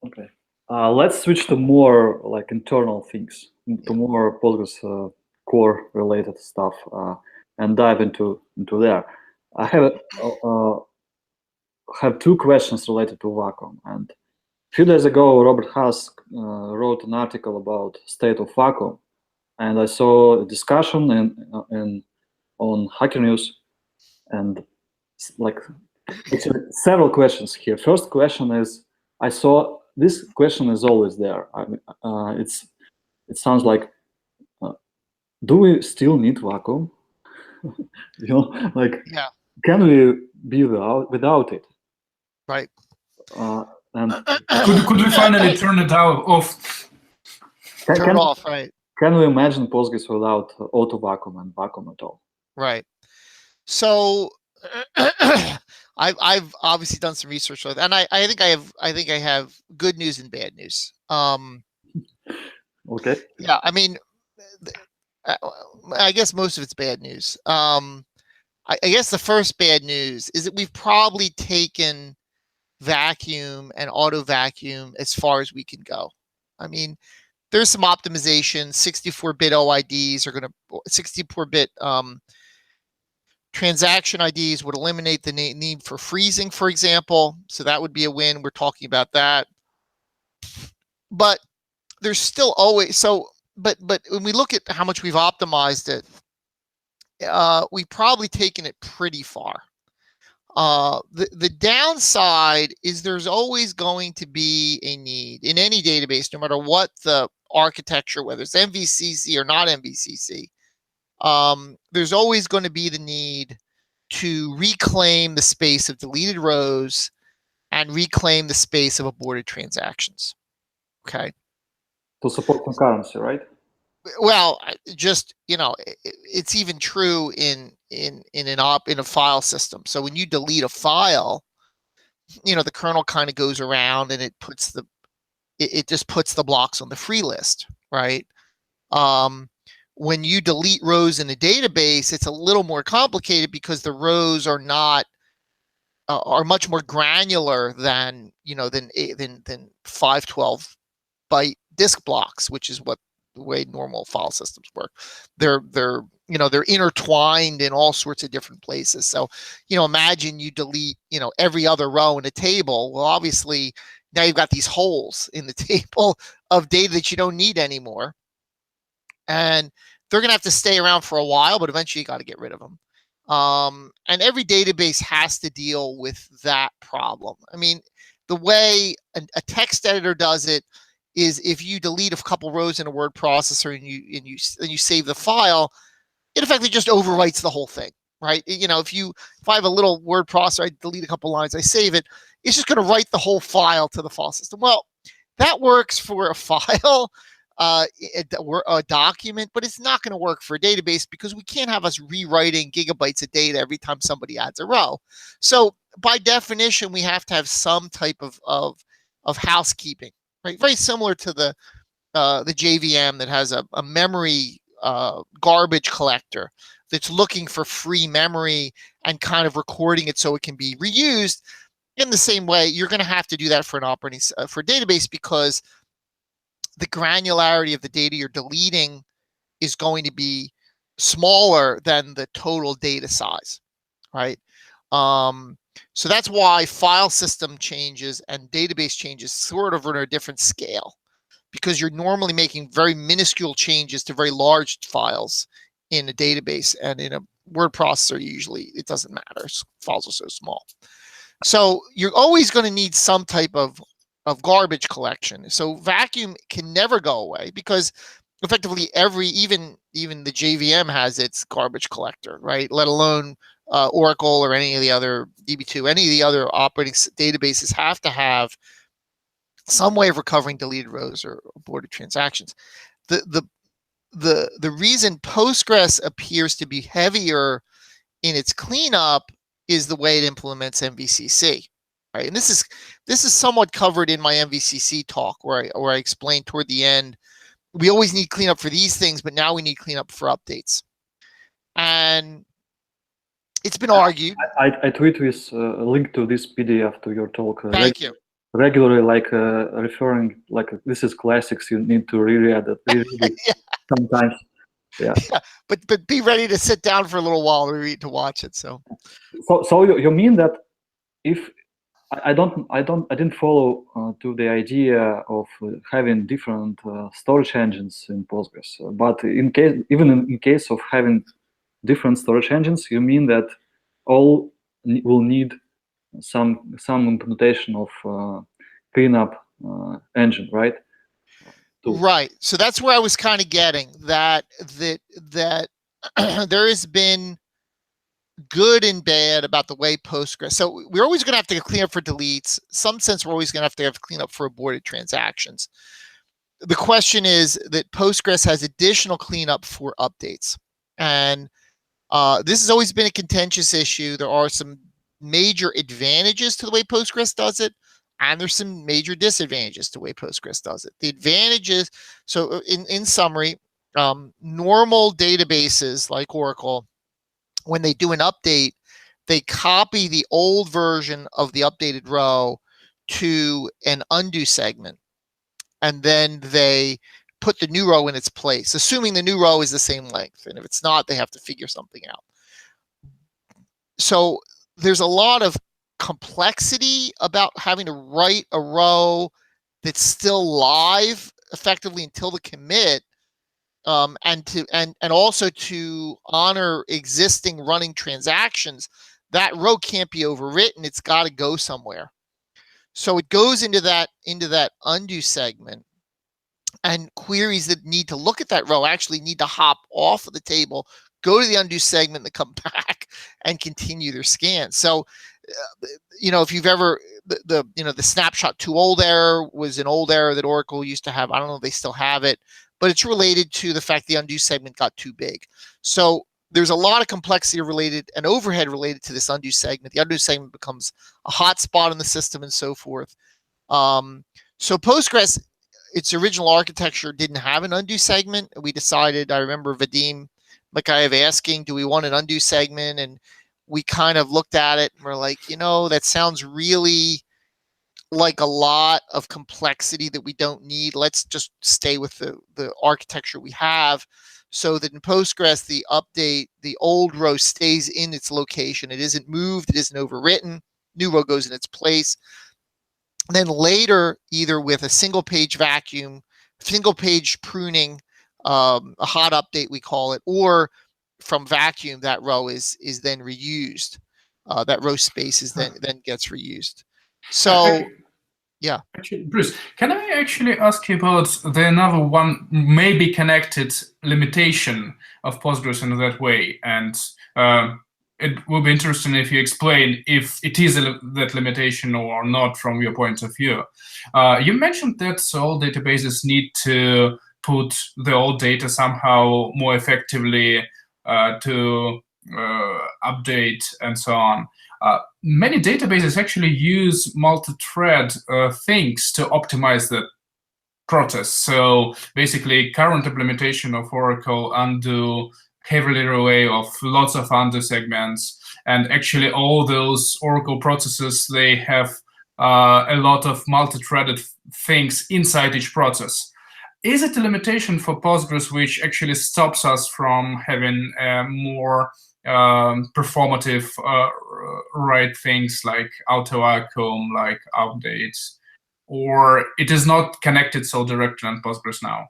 Speaker 1: Okay. Let's switch to more like internal things, to more Postgres core related stuff, and dive into there. I have two questions related to vacuum. And a few days ago, Robert Haas wrote an article about state of vacuum, and I saw a discussion on Hacker News, and like actually several questions here. First question is, I saw this question is always there. I mean, it sounds like, do we still need vacuum? Like, can we be without it?
Speaker 3: Right.
Speaker 1: And
Speaker 2: could we finally turn it off?
Speaker 3: Turn it off, right?
Speaker 1: Can we imagine Postgres without auto vacuum and vacuum at all?
Speaker 3: Right. So I've obviously done some research with, and I think I have good news and bad news.
Speaker 1: Okay.
Speaker 3: Yeah, I mean, I guess most of it's bad news. I guess the first bad news is that we've probably taken vacuum and auto vacuum as far as we can go. I mean, there's some optimization. 64-bit OIDs are going to 64-bit transaction IDs would eliminate the need for freezing, for example. So that would be a win. We're talking about that. But there's still always but when we look at how much we've optimized it, we've probably taken it pretty far. The downside is there's always going to be a need in any database, no matter what the architecture, whether it's MVCC or not MVCC. There's always going to be the need to reclaim the space of deleted rows and reclaim the space of aborted transactions. Okay.
Speaker 1: To support concurrency, right?
Speaker 3: Well, just, it's even true in a file system. So when you delete a file, the kernel kind of goes around and it just puts the blocks on the free list, right? When you delete rows in a database, it's a little more complicated because the rows are are much more granular than 512 byte disk blocks, which is the way normal file systems work. They're intertwined in all sorts of different places. So, imagine you delete, every other row in a table. Well, obviously now you've got these holes in the table of data that you don't need anymore. And they're going to have to stay around for a while, but eventually you got to get rid of them. And every database has to deal with that problem. I mean, the way a text editor does it is if you delete a couple rows in a word processor and you save the file, it effectively just overwrites the whole thing, right? If I have a little word processor, I delete a couple lines, I save it, it's just going to write the whole file to the file system. Well, that works for a file, a document, but it's not going to work for a database because we can't have us rewriting gigabytes of data every time somebody adds a row. So by definition, we have to have some type of housekeeping, right? Very similar to the JVM that has a memory garbage collector that's looking for free memory and kind of recording it so it can be reused. In the same way, you're going to have to do that for an for a database because the granularity of the data you're deleting is going to be smaller than the total data size, right? So that's why file system changes and database changes sort of are on a different scale, because you're normally making very minuscule changes to very large files in a database, and in a word processor, usually it doesn't matter. Files are so small. So you're always going to need some type of garbage collection. So vacuum can never go away because effectively even the JVM has its garbage collector, right? Let alone Oracle or any of the other DB2, any of the other operating databases have to have some way of recovering deleted rows or aborted transactions. The reason Postgres appears to be heavier in its cleanup is the way it implements MVCC, right? And this is somewhat covered in my MVCC talk, where I explained toward the end, we always need cleanup for these things, but now we need cleanup for updates. And it's been argued.
Speaker 1: I tweet with a link to this PDF to your talk.
Speaker 3: Thank you.
Speaker 1: Regularly, like referring, like this is classics. You need to reread it,
Speaker 3: Yeah.
Speaker 1: sometimes. Yeah.
Speaker 3: Yeah, but be ready to sit down for a little while to watch it. So
Speaker 1: you mean that if I didn't follow to the idea of having different storage engines in Postgres, but even in case of having different storage engines, you mean that all will need some implementation of cleanup engine, right?
Speaker 3: Right. So that's where I was kind of getting that there has been good and bad about the way Postgres. So we're always going to have to clean up for deletes. Some sense we're always going to have clean up for aborted transactions. The question is that Postgres has additional cleanup for updates, and this has always been a contentious issue. There are some major advantages to the way Postgres does it, and there's some major disadvantages to the way Postgres does it. The advantages, so in summary, normal databases like Oracle, when they do an update, they copy the old version of the updated row to an undo segment, and then they put the new row in its place, assuming the new row is the same length. And if it's not, they have to figure something out. So there's a lot of complexity about having to write a row that's still live effectively until the commit, and also to honor existing running transactions. That row can't be overwritten. It's got to go somewhere. So it goes into that undo segment, and queries that need to look at that row actually need to hop off of the table, go to the undo segment, and come back and continue their scan. So, if you've ever, the snapshot too old error was an old error that Oracle used to have. I don't know if they still have it, but it's related to the fact the undo segment got too big. So there's a lot of complexity related and overhead related to this undo segment. The undo segment becomes a hot spot in the system and so forth. So Postgres, its original architecture didn't have an undo segment. We decided, I remember Vadim Makayev asking, do we want an undo segment? And we kind of looked at it and we're like, that sounds really like a lot of complexity that we don't need. Let's just stay with the architecture we have, so that in Postgres, the update, the old row stays in its location. It isn't moved, it isn't overwritten. New row goes in its place. And then later, either with a single page vacuum, single page pruning, a hot update we call it, or from vacuum, that row is then reused. That row space is then gets reused. So, yeah.
Speaker 2: Actually, Bruce, can I actually ask you about the another one maybe connected limitation of Postgres in that way? And it will be interesting if you explain if it is that limitation or not from your point of view. You mentioned that all databases need to put the old data somehow more effectively to update and so on. Many databases actually use multi-thread things to optimize the process. So basically, current implementation of Oracle undo heavily relay of lots of undo segments, and actually all those Oracle processes, they have a lot of multi-threaded things inside each process. Is it a limitation for Postgres which actually stops us from having more performative write things like auto vacuum, like updates, or it is not connected so directly on Postgres now?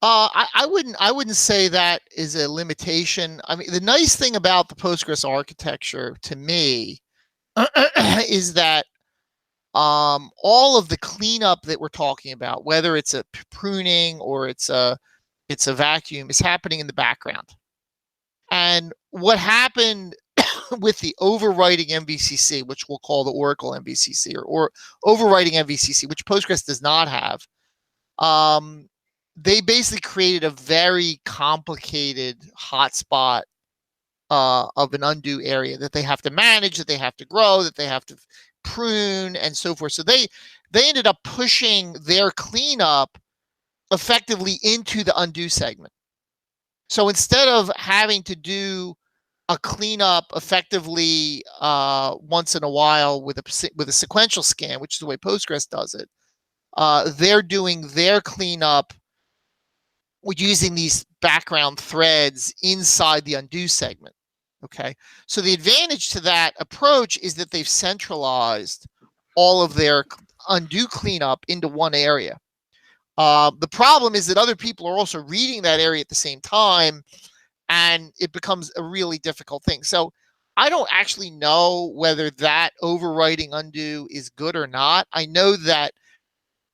Speaker 3: I wouldn't say that is a limitation. I mean, the nice thing about the Postgres architecture to me is that all of the cleanup that we're talking about, whether it's a pruning or it's a vacuum, is happening in the background. And what happened with the overwriting MVCC, which we'll call the Oracle MVCC, or overwriting MVCC, which Postgres does not have, they basically created a very complicated hotspot of an undo area that they have to manage, that they have to grow, that they have to prune, and so forth. So they ended up pushing their cleanup effectively into the undo segment. So instead of having to do a cleanup effectively once in a while with a sequential scan, which is the way Postgres does it, they're doing their cleanup using these background threads inside the undo segment. Okay, so the advantage to that approach is that they've centralized all of their undo cleanup into one area. The problem is that other people are also reading that area at the same time, and it becomes a really difficult thing. So I don't actually know whether that overwriting undo is good or not. I know that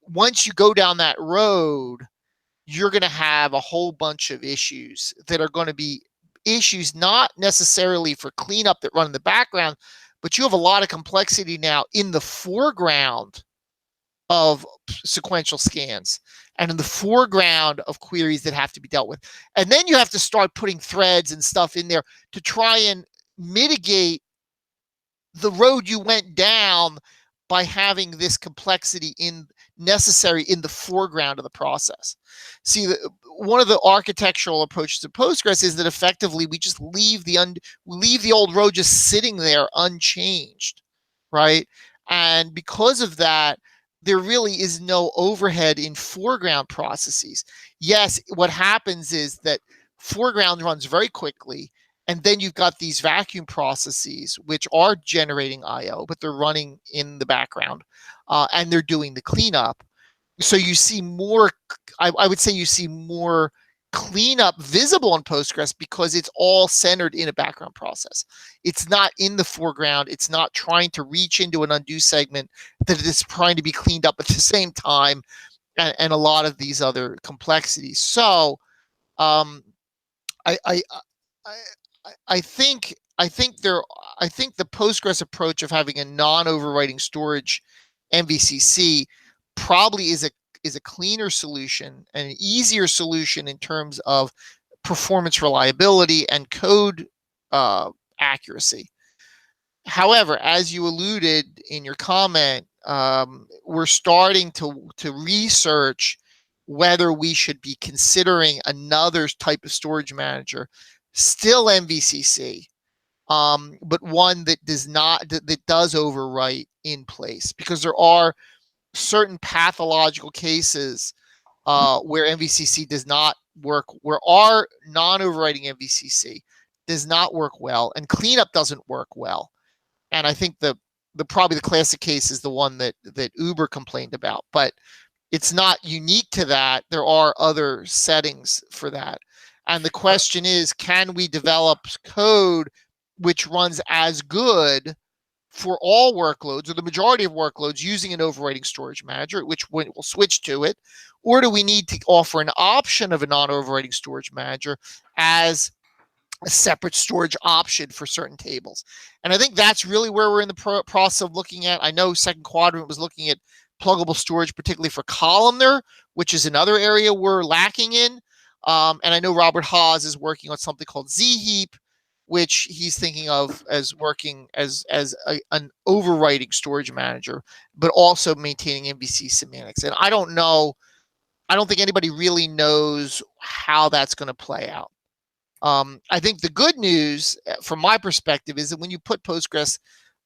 Speaker 3: once you go down that road, you're going to have a whole bunch of issues that are going to be issues not necessarily for cleanup that run in the background, but you have a lot of complexity now in the foreground of sequential scans and in the foreground of queries that have to be dealt with. And then you have to start putting threads and stuff in there to try and mitigate the road you went down by having this complexity necessary in the foreground of the process. See, one of the architectural approaches to Postgres is that effectively we just leave the old road just sitting there unchanged, right? And because of that, there really is no overhead in foreground processes. Yes, what happens is that foreground runs very quickly, and then you've got these vacuum processes which are generating IO, but they're running in the background, and they're doing the cleanup. So you see more, I would say you see more cleanup visible in Postgres because it's all centered in a background process. It's not in the foreground. It's not trying to reach into an undo segment that it is trying to be cleaned up at the same time, and a lot of these other complexities. So I think the Postgres approach of having a non-overwriting storage MVCC probably is a cleaner solution and an easier solution in terms of performance reliability and code accuracy. However, as you alluded in your comment, we're starting to research whether we should be considering another type of storage manager, still MVCC, but one that does overwrite in place, because there are certain pathological cases where MVCC does not work, where our non-overwriting MVCC does not work well, and cleanup doesn't work well. And I think probably the classic case is the one that Uber complained about, but it's not unique to that. There are other settings for that. And the question is, can we develop code which runs as good for all workloads, or the majority of workloads, using an overwriting storage manager, at which point we'll switch to it? Or do we need to offer an option of a non-overwriting storage manager as a separate storage option for certain tables? And I think that's really where we're in the process of looking at. I know Second Quadrant was looking at pluggable storage, particularly for columnar, which is another area we're lacking in. And I know Robert Haas is working on something called Z-Heap, which he's thinking of as working as an overwriting storage manager, but also maintaining MVC semantics. And I don't think anybody really knows how that's going to play out. I think the good news from my perspective is that when you put Postgres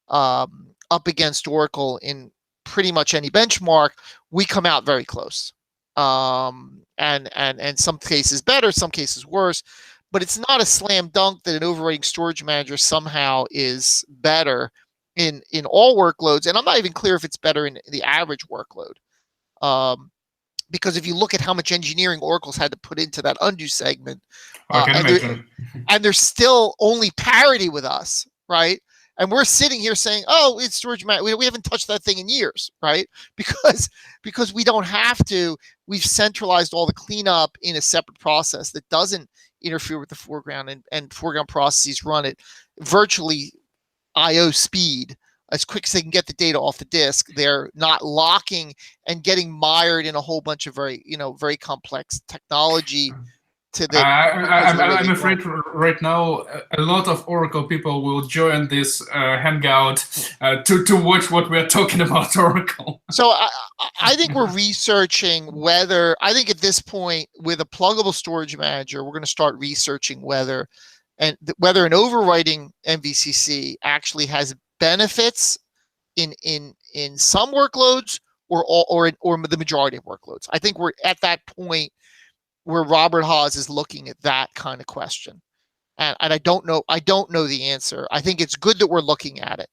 Speaker 3: up against Oracle in pretty much any benchmark, we come out very close. And some cases better, some cases worse, but it's not a slam dunk that an overwriting storage manager somehow is better in all workloads. And I'm not even clear if it's better in the average workload. Because if you look at how much engineering Oracle's had to put into that undo segment, and there's still only parity with us, right? And we're sitting here saying, "Oh, it's storage manager. We haven't touched that thing in years," right? Because we don't have to. We've centralized all the cleanup in a separate process that doesn't interfere with the foreground, and foreground processes run at virtually I/O speed as quick as they can get the data off the disk. They're not locking and getting mired in a whole bunch of very complex technology to the.
Speaker 2: I'm afraid right now a lot of Oracle people will join this hangout to watch what we're talking about Oracle.
Speaker 3: So I think we're researching whether, I think at this point with a pluggable storage manager, we're going to start researching whether an overwriting MVCC actually has benefits in some workloads or the majority of workloads. I think we're at that point where Robert Haas is looking at that kind of question, and I don't know the answer. I think it's good that we're looking at it,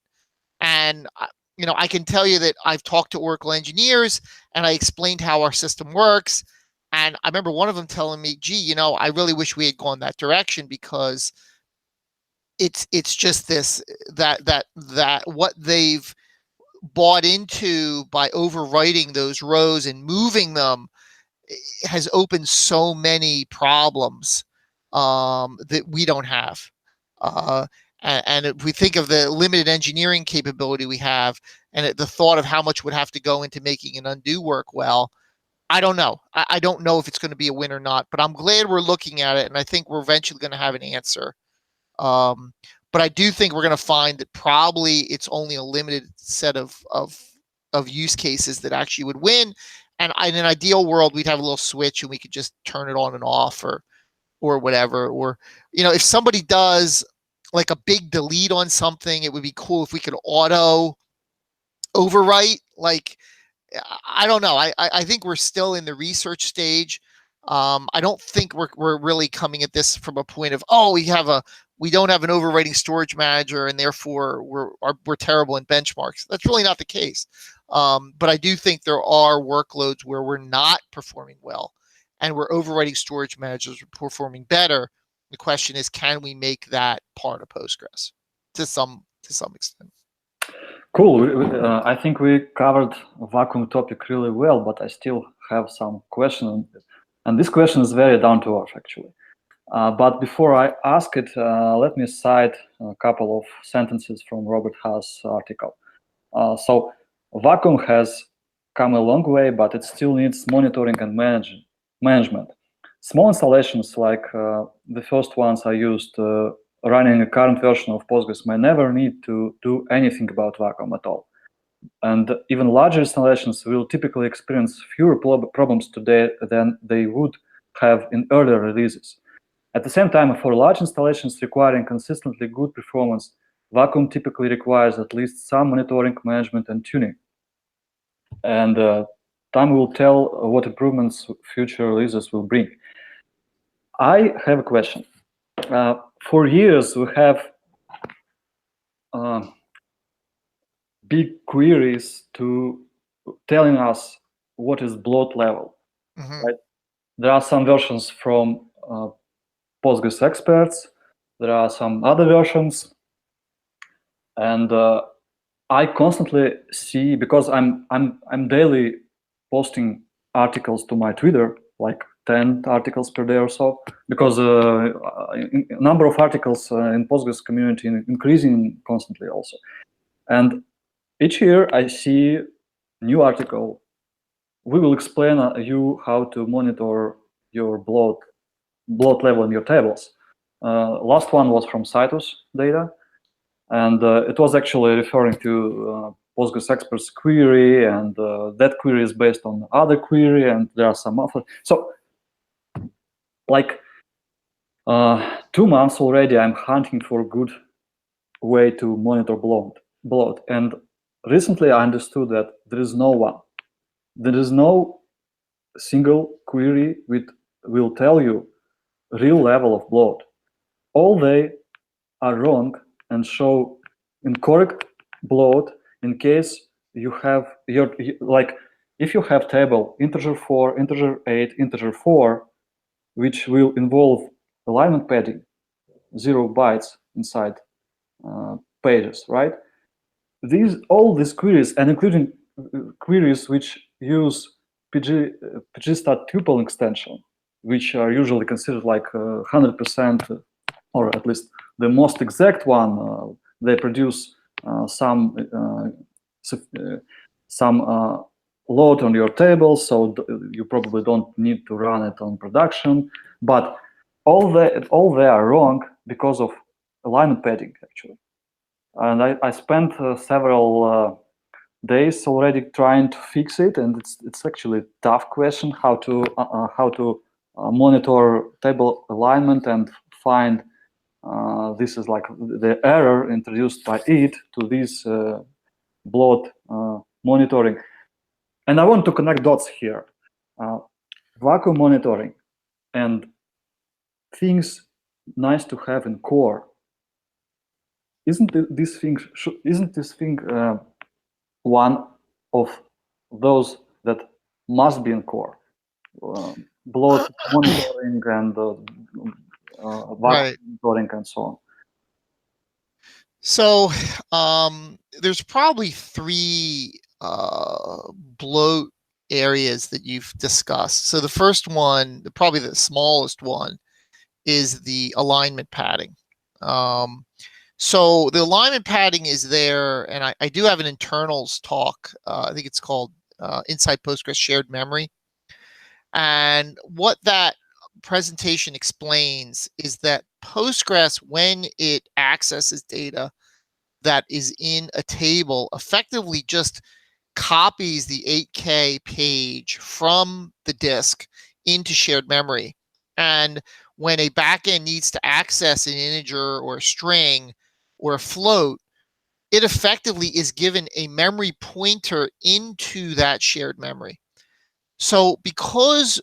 Speaker 3: and I can tell you that I've talked to Oracle engineers and I explained how our system works, and I remember one of them telling me, "Gee, I really wish we had gone that direction because it's just this that what they've bought into by overwriting those rows and moving them has opened so many problems that we don't have. And if we think of the limited engineering capability we have, and the thought of how much would have to go into making an undo work well, I don't know. I don't know if it's going to be a win or not, but I'm glad we're looking at it, and I think we're eventually going to have an answer. But I do think we're going to find that probably it's only a limited set of use cases that actually would win. And in an ideal world, we'd have a little switch and we could just turn it on and off or whatever. Or, if somebody does like a big delete on something, it would be cool if we could auto overwrite. Like, I don't know. I think we're still in the research stage. I don't think we're really coming at this from a point of, we don't have an overwriting storage manager and therefore we're terrible in benchmarks. That's really not the case. But I do think there are workloads where we're not performing well and where overwriting storage managers are performing better. The question is, can we make that part of Postgres to some extent?
Speaker 1: Cool. I think we covered vacuum topic really well, but I still have some questions. And this question is very down to earth, actually. But before I ask it, let me cite a couple of sentences from Robert Haas' article. So vacuum has come a long way, but it still needs monitoring and management. Small installations like the first ones I used running a current version of Postgres may never need to do anything about vacuum at all. And even larger installations will typically experience fewer problems today than they would have in earlier releases. At the same time, for large installations requiring consistently good performance, vacuum typically requires at least some monitoring, management, and tuning. And time will tell what improvements future releases will bring. I have a question. For years, we have big queries to telling us what is bloat level.
Speaker 3: Mm-hmm.
Speaker 1: Right? There are some versions from Postgres experts. There are some other versions, and I constantly see, because I'm daily posting articles to my Twitter, like 10 articles per day or so, because number of articles in Postgres community increasing constantly also. And each year I see new article. We will explain you how to monitor your bloat level in your tables. Last one was from Citus data, and it was actually referring to Postgres experts query, and that query is based on other query, and there are some other. So, like 2 months already, I'm hunting for a good way to monitor bloat. And recently, I understood that there is no one. There is no single query which will tell you real level of bloat. All they are wrong and show incorrect bloat in case you have if you have table integer 4, integer 8, integer 4, which will involve alignment padding, 0 bytes inside pages, right? All these queries, and including queries which use pgstat tuple extension, which are usually considered like 100%, or at least the most exact one. They produce some load on your table, so you probably don't need to run it on production. But all they are wrong because of alignment padding, actually. And I spent several days already trying to fix it, and it's actually a tough question how to monitor table alignment and find this is like the error introduced by it to this bloat monitoring. And I want to connect dots here. Vacuum monitoring and things nice to have in core. Isn't this thing one of those that must be in core? Bloat monitoring and vacuum monitoring and so on.
Speaker 3: So there's probably three bloat areas that you've discussed. So the first one, probably the smallest one, is the alignment padding. So the alignment padding is there, and I do have an internals talk. I think it's called Inside Postgres Shared Memory. And what that presentation explains is that Postgres, when it accesses data that is in a table, effectively just copies the 8K page from the disk into shared memory. And when a backend needs to access an integer or a string or a float, it effectively is given a memory pointer into that shared memory. So because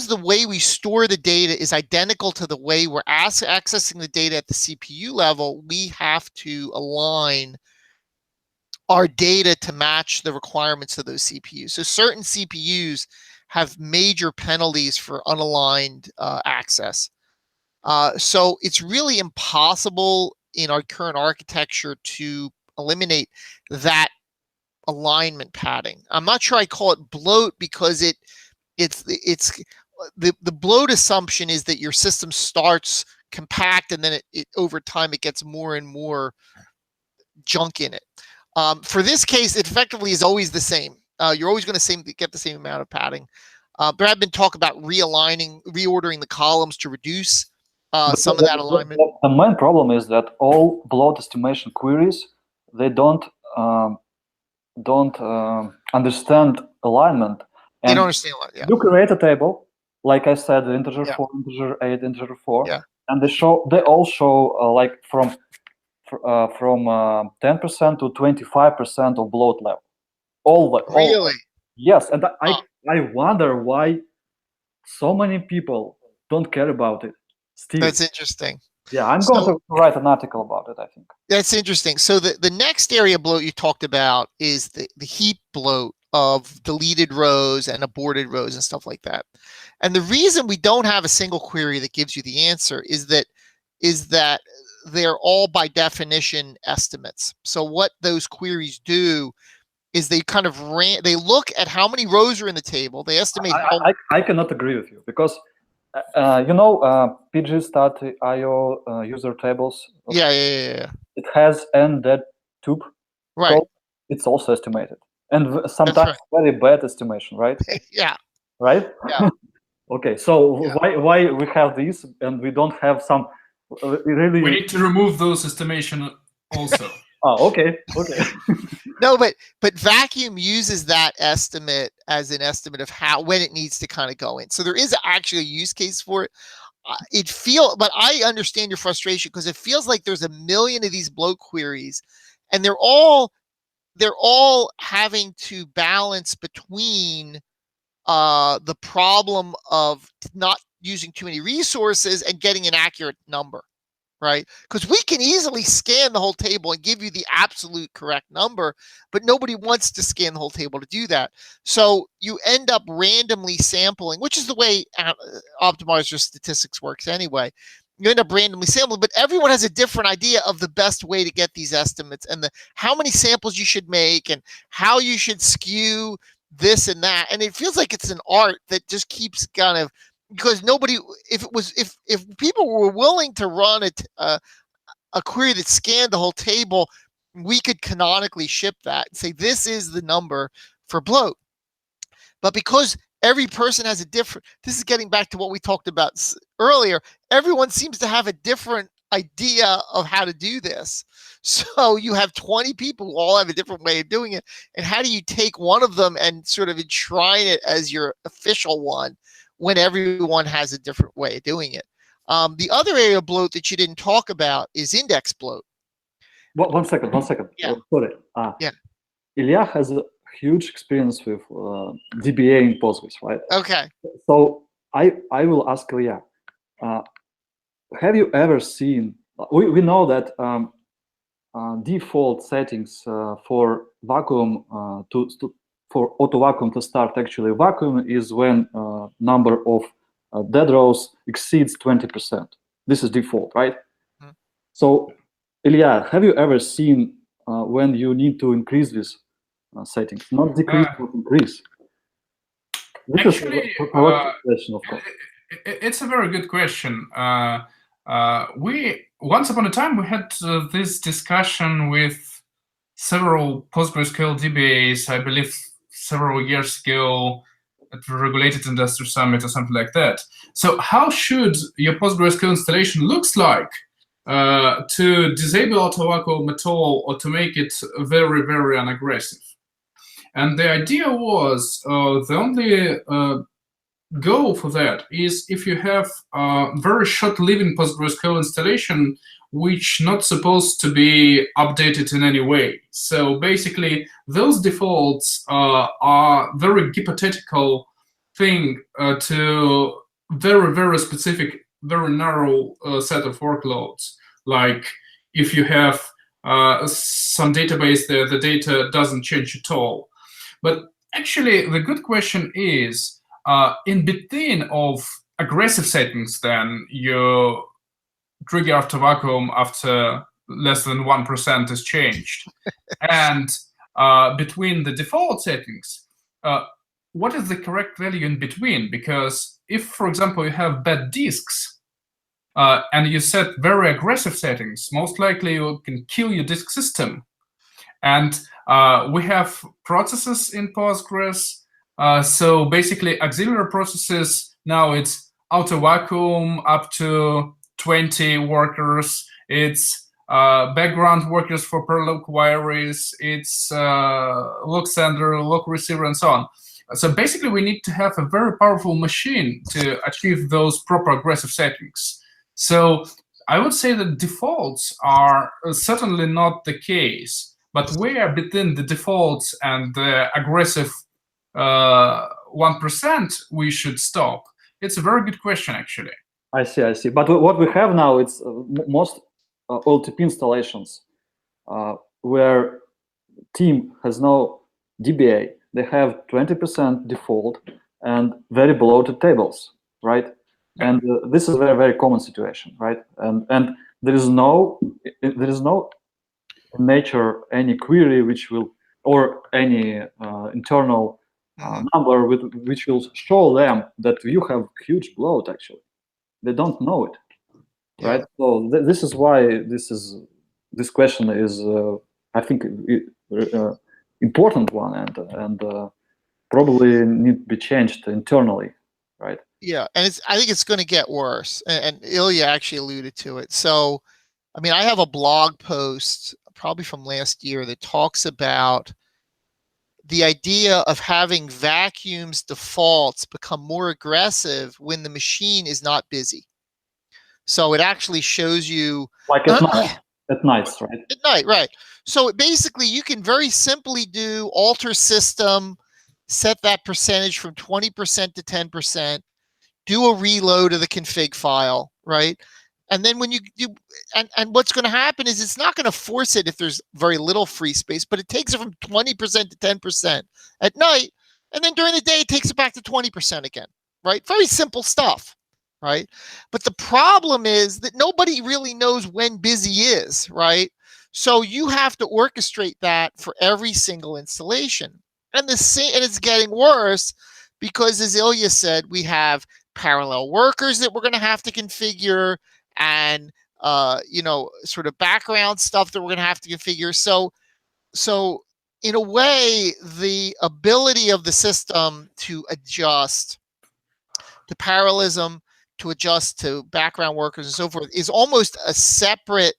Speaker 3: the way we store the data is identical to the way we're accessing the data at the CPU level, we have to align our data to match the requirements of those CPUs. So certain CPUs have major penalties for unaligned access. So it's really impossible in our current architecture to eliminate that alignment padding. I'm not sure I call it bloat because the bloat assumption is that your system starts compact and then it over time it gets more and more junk in it. For this case, it effectively is always the same. You're always going to get the same amount of padding. There have been talk about reordering the columns to reduce some of that alignment.
Speaker 1: The main problem is that all bloat estimation queries, they don't understand alignment. And
Speaker 3: they don't understand what. Yeah.
Speaker 1: You create a table, like I said, integer 4, integer 8, integer 4, and they all show like from 10% to 25% of bloat level.
Speaker 3: Really?
Speaker 1: Yes, and I wonder why so many people don't care about it still.
Speaker 3: That's interesting.
Speaker 1: Yeah, I'm going to write an article about it, I think.
Speaker 3: That's interesting. So the next area of bloat you talked about is the heap bloat of deleted rows and aborted rows and stuff like that. And the reason we don't have a single query that gives you the answer is that they're all by definition estimates. So what those queries do is they kind of they look at how many rows are in the table. They estimate.
Speaker 1: I cannot agree with you because pg.io user tables.
Speaker 3: Yeah.
Speaker 1: It has that tube.
Speaker 3: Right.
Speaker 1: So it's also estimated, and sometimes very bad estimation, right?
Speaker 3: Yeah.
Speaker 1: Right.
Speaker 3: Yeah.
Speaker 1: Okay. So why we have these and we don't have some really?
Speaker 2: We need to remove those estimation also.
Speaker 1: Oh, okay.
Speaker 3: No, but Vacuum uses that estimate as an estimate of when it needs to kind of go in. So there is actually a use case for it. But I understand your frustration because it feels like there's a million of these bloat queries, and they're all having to balance between the problem of not using too many resources and getting an accurate number. Right? Because we can easily scan the whole table and give you the absolute correct number, but nobody wants to scan the whole table to do that. So you end up randomly sampling, which is the way optimizer statistics works anyway. You end up randomly sampling, but everyone has a different idea of the best way to get these estimates and how many samples you should make and how you should skew this and that, and it feels like it's an art that just keeps kind of, because nobody, if people were willing to run a query that scanned the whole table, we could canonically ship that and say this is the number for bloat. But because every person has a different, this is getting back to what we talked about earlier, everyone seems to have a different idea of how to do this. So you have 20 people who all have a different way of doing it. And how do you take one of them and sort of enshrine it as your official one when everyone has a different way of doing it? The other area of bloat that you didn't talk about is index bloat.
Speaker 1: One second.
Speaker 3: Yeah.
Speaker 1: Sorry.
Speaker 3: Yeah.
Speaker 1: Ilya has a huge experience with DBA in Postgres, right?
Speaker 3: Okay.
Speaker 1: So I will ask Ilya, have you ever seen, we know that default settings for vacuum for auto vacuum to start actually vacuum is when number of dead rows exceeds 20%. This is default, right? Mm-hmm. So Ilya, have you ever seen when you need to increase these settings? Not decrease, but increase. This
Speaker 2: actually,
Speaker 1: is a question, of course.
Speaker 2: It's a very good question. We once upon a time we had this discussion with several PostgreSQL DBAs, I believe several years ago at the Regulated Industry Summit or something like that. So how should your PostgreSQL installation looks like to disable auto vacuum at all or to make it very, very unaggressive? And the idea was the only goal for that is if you have a very short-living PostgreSQL installation which not supposed to be updated in any way. So basically, those defaults are very hypothetical thing to very, very specific, very narrow set of workloads. Like if you have some database there, the data doesn't change at all. But actually, the good question is, in between of aggressive settings, then you trigger after vacuum after less than 1% is changed. And between the default settings, what is the correct value in between? Because if, for example, you have bad disks and you set very aggressive settings, most likely you can kill your disk system. And we have processes in Postgres. So basically, auxiliary processes, now it's auto vacuum up to 20 workers. It's background workers for per-loop queries. It's log sender, log receiver, and so on. So basically, we need to have a very powerful machine to achieve those proper aggressive settings. So I would say that defaults are certainly not the case, but where between the defaults and the aggressive 1% we should stop? It's a very good question, actually.
Speaker 1: I see. But what we have now, it's most OLTP installations where team has no DBA. They have 20% default and very bloated tables, right? And this is a very, very common situation, right? And there is no in nature any query which will, or any internal number which will show them that you have huge bloat. Actually, they don't know it, right? So this is why this question is I think important one, and probably need to be changed internally, right?
Speaker 3: Yeah, and I think it's going to get worse. And Ilya actually alluded to it. So, I mean, I have a blog post probably from last year that talks about the idea of having vacuums defaults become more aggressive when the machine is not busy. So it actually shows you
Speaker 1: like at nights, right?
Speaker 3: At night, right? So basically, you can very simply do alter system, set that percentage from 20% to 10%, do a reload of the config file, right? And then when you do, and what's going to happen is it's not going to force it if there's very little free space, but it takes it from 20% to 10% at night. And then during the day, it takes it back to 20% again, right? Very simple stuff, right? But the problem is that nobody really knows when busy is, right? So you have to orchestrate that for every single installation. And it's getting worse because, as Ilya said, we have parallel workers that we're going to have to configure, and sort of background stuff that we're going to have to configure. So in a way, the ability of the system to adjust to parallelism, to adjust to background workers and so forth, is almost a separate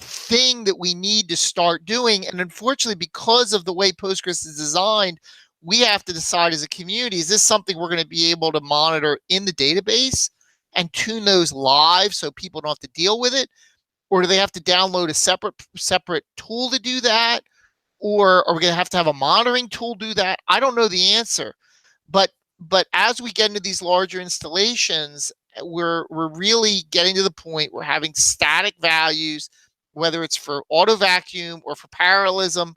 Speaker 3: thing that we need to start doing. And unfortunately, because of the way Postgres is designed, we have to decide as a community, is this something we're going to be able to monitor in the database and tune those live so people don't have to deal with it? Or do they have to download a separate tool to do that? Or are we going to have a monitoring tool do that? I don't know the answer. But as we get into these larger installations, we're really getting to the point where having static values, whether it's for auto vacuum or for parallelism,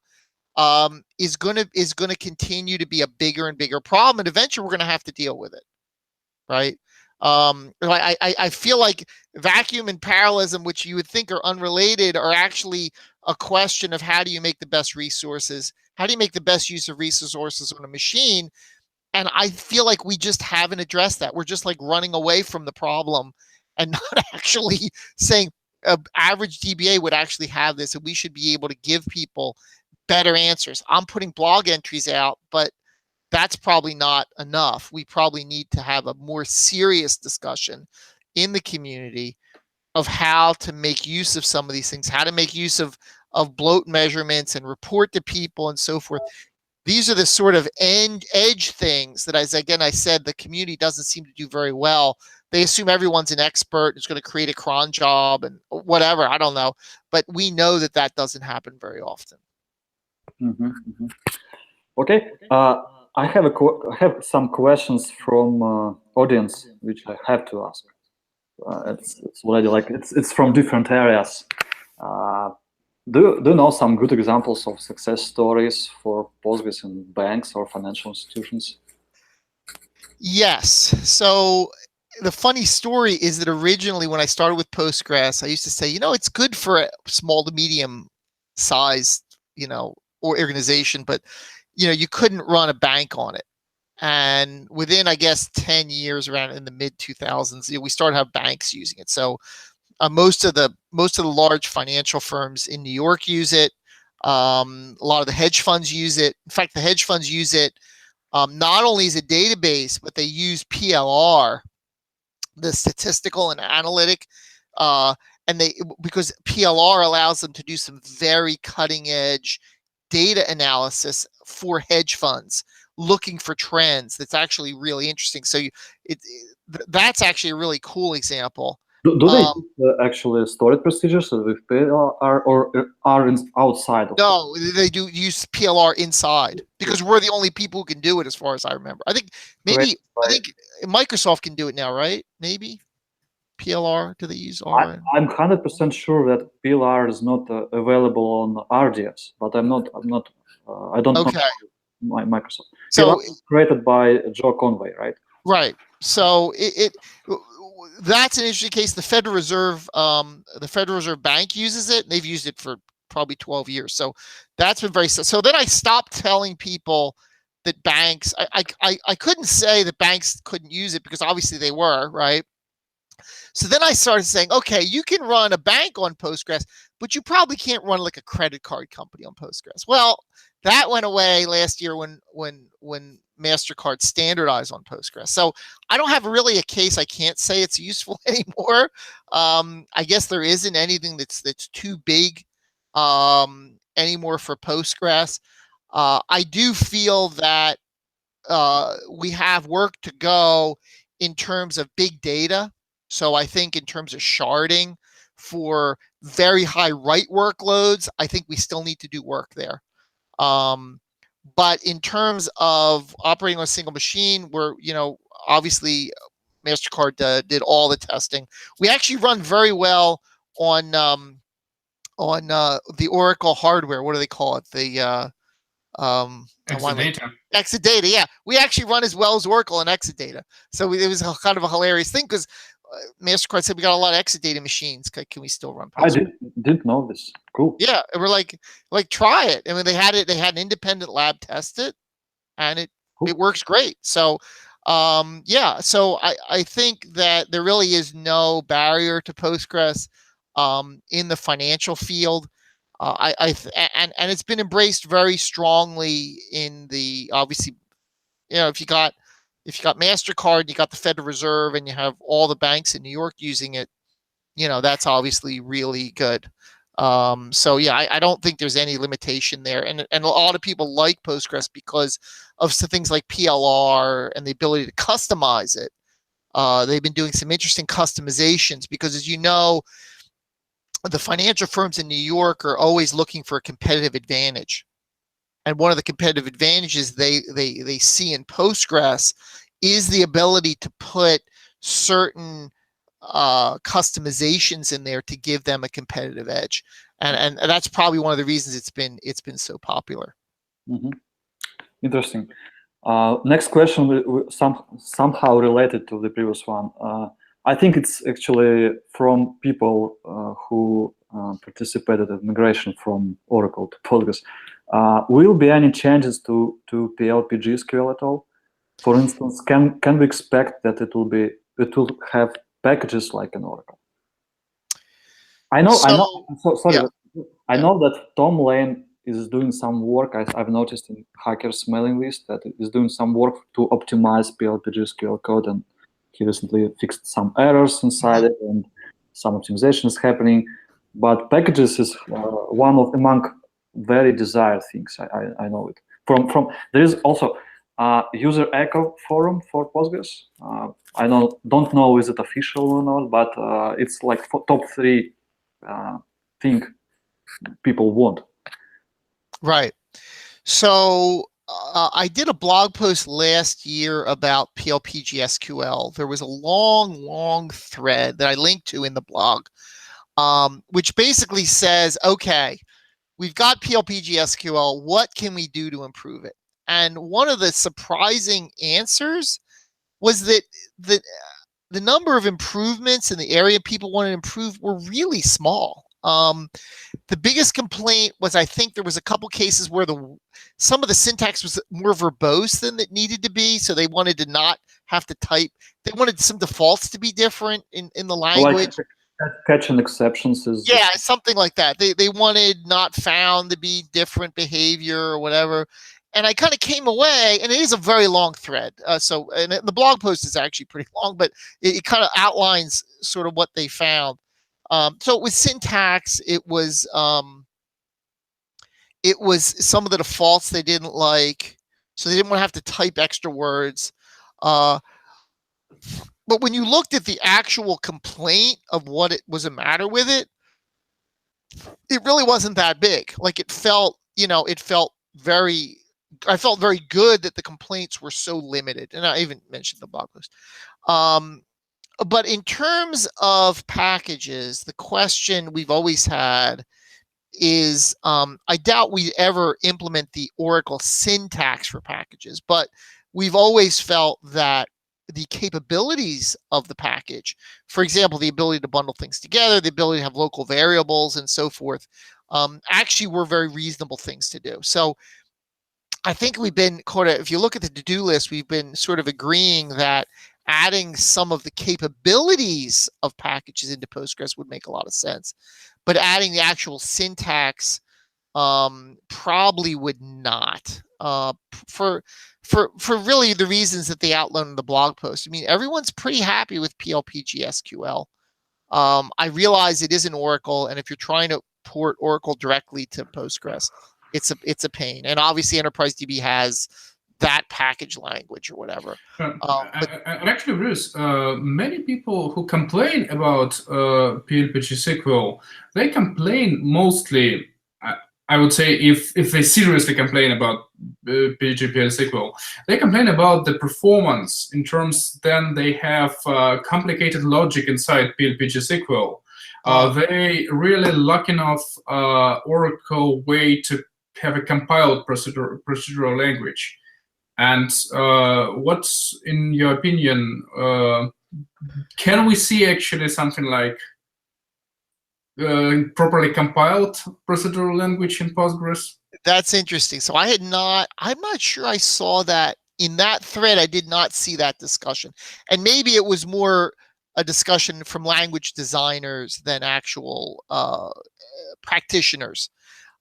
Speaker 3: is going to continue to be a bigger and bigger problem, and eventually we're going to have to deal with it, right? I feel like vacuum and parallelism, which you would think are unrelated, are actually a question of how do you make the best resources, how do you make the best use of resources on a machine. And I feel like we just haven't addressed that. We're just like running away from the problem and not actually saying average DBA would actually have this, and we should be able to give people better answers. I'm putting blog entries out, but that's probably not enough. We probably need to have a more serious discussion in the community of how to make use of some of these things, how to make use of bloat measurements and report to people and so forth. These are the sort of edge things that, as again I said, the community doesn't seem to do very well. They assume everyone's an expert, is going to create a cron job and whatever. I don't know, but we know that that doesn't happen very often.
Speaker 1: Okay, I have some questions from audience which I have to ask. It's already like it's from different areas. Do you know some good examples of success stories for Postgres in banks or financial institutions?
Speaker 3: Yes. So the funny story is that originally when I started with Postgres, I used to say, it's good for a small to medium sized, or organization, but, you couldn't run a bank on it. And within, I guess, 10 years, around in the mid 2000s, we started to have banks using it. So most of the large financial firms in New York use it. A lot of the hedge funds use it. In fact, the hedge funds use it not only as a database, but they use PLR, the statistical and analytic, because PLR allows them to do some very cutting edge data analysis for hedge funds, looking for trends. That's actually really interesting. So that's actually a really cool example.
Speaker 1: Do they actually storage procedures with PLR or are outside of
Speaker 3: No, they do use PLR inside because we're the only people who can do it, as far as I remember. I think Microsoft can do it now, right? Maybe PLR. Do they use R?
Speaker 1: I'm 100% sure that PLR is not available on RDS, but I don't know Microsoft. So PLR is created by Joe Conway, right?
Speaker 3: Right. So that's an interesting case. The Federal Reserve Bank uses it. They've used it for probably 12 years. So that's been very. So then I stopped telling people that banks. I couldn't say that banks couldn't use it because obviously they were, right. So then I started saying, okay, you can run a bank on Postgres, but you probably can't run like a credit card company on Postgres. Well, that went away last year when MasterCard standardized on Postgres. So I don't have really a case. I can't say it's useful anymore. I guess there isn't anything that's too big anymore for Postgres. I do feel that we have work to go in terms of big data. So I think in terms of sharding for very high write workloads, I think we still need to do work there. But in terms of operating on a single machine, where obviously MasterCard did all the testing. We actually run very well on the Oracle hardware. What do they call it? The
Speaker 2: Exadata.
Speaker 3: Exadata, yeah. We actually run as well as Oracle and Exadata. So it was kind of a hilarious thing because MasterCard said we got a lot of Exadata machines. Can we still run Postgres?
Speaker 1: I didn't know this. Cool.
Speaker 3: Yeah, and we're like try it. I mean, they had an independent lab test it, and it
Speaker 1: Cool.
Speaker 3: works great. So yeah, so I think that there really is no barrier to Postgres in the financial field. And it's been embraced very strongly in the, obviously, if you got MasterCard, you got the Federal Reserve, and you have all the banks in New York using it, that's obviously really good. So yeah, I don't think there's any limitation there. And a lot of people like Postgres because of some things like PLR and the ability to customize it. They've been doing some interesting customizations because, as you know, the financial firms in New York are always looking for a competitive advantage. And one of the competitive advantages they see in Postgres is the ability to put certain customizations in there to give them a competitive edge, and that's probably one of the reasons it's been so popular.
Speaker 1: Mm-hmm. Interesting. Next question, somehow related to the previous one. I think it's actually from people who participated in migration from Oracle to Postgres. Will be any changes to PLPGSQL at all? For instance, can we expect that it will have packages like an Oracle? I know. Sorry.
Speaker 3: Yeah.
Speaker 1: I know that Tom Lane is doing some work. I've noticed in Hacker's mailing list that is doing some work to optimize PLPGSQL code, and he recently fixed some errors inside it, and some optimization is happening. But packages is one of among very desired things. I know it. From there is also user echo forum for Postgres. I don't know is it official or not, but it's like top 3 thing people want.
Speaker 3: Right. So I did a blog post last year about PLPGSQL. There was a long thread that I linked to in the blog, which basically says, okay, we've got PLPGSQL. What can we do to improve it? And one of the surprising answers was that the number of improvements in the area people wanted to improve were really small. The biggest complaint was, I think there was a couple cases where some of the syntax was more verbose than it needed to be. So they wanted to not have to type. They wanted some defaults to be different in the language.
Speaker 1: Like catch and exceptions is...
Speaker 3: Yeah, something like that. They wanted not found to be different behavior or whatever. And I kind of came away, and it is a very long thread. And the blog post is actually pretty long, but it kind of outlines sort of what they found. So it was syntax. It was some of the defaults they didn't like, so they didn't want to have to type extra words. But when you looked at the actual complaint of what it was the matter with it, it really wasn't that big. Like I felt very good that the complaints were so limited, and I even mentioned the blog post. But in terms of packages, the question we've always had is, I doubt we ever implement the Oracle syntax for packages, but we've always felt that the capabilities of the package, for example, the ability to bundle things together, the ability to have local variables and so forth, actually were very reasonable things to do. So I think we've been if you look at the to-do list, we've been sort of agreeing that adding some of the capabilities of packages into Postgres would make a lot of sense, but adding the actual syntax probably would not, for really the reasons that they outlined in the blog post. I mean, everyone's pretty happy with PLPGSQL. I realize it is an Oracle, and if you're trying to port Oracle directly to Postgres, it's a pain. And obviously Enterprise DB has that package language or whatever.
Speaker 2: Actually, Bruce, many people who complain about PLPGSQL, they complain mostly, I would say, if they seriously complain about PLPGSQL, they complain about the performance in terms, then they have complicated logic inside PLPGSQL. They really lack enough Oracle way to have a compiled procedural language. And what's, in your opinion, can we see actually something like properly compiled procedural language in Postgres?
Speaker 3: That's interesting. So I'm not sure I saw that in that thread. I did not see that discussion. And maybe it was more a discussion from language designers than actual practitioners.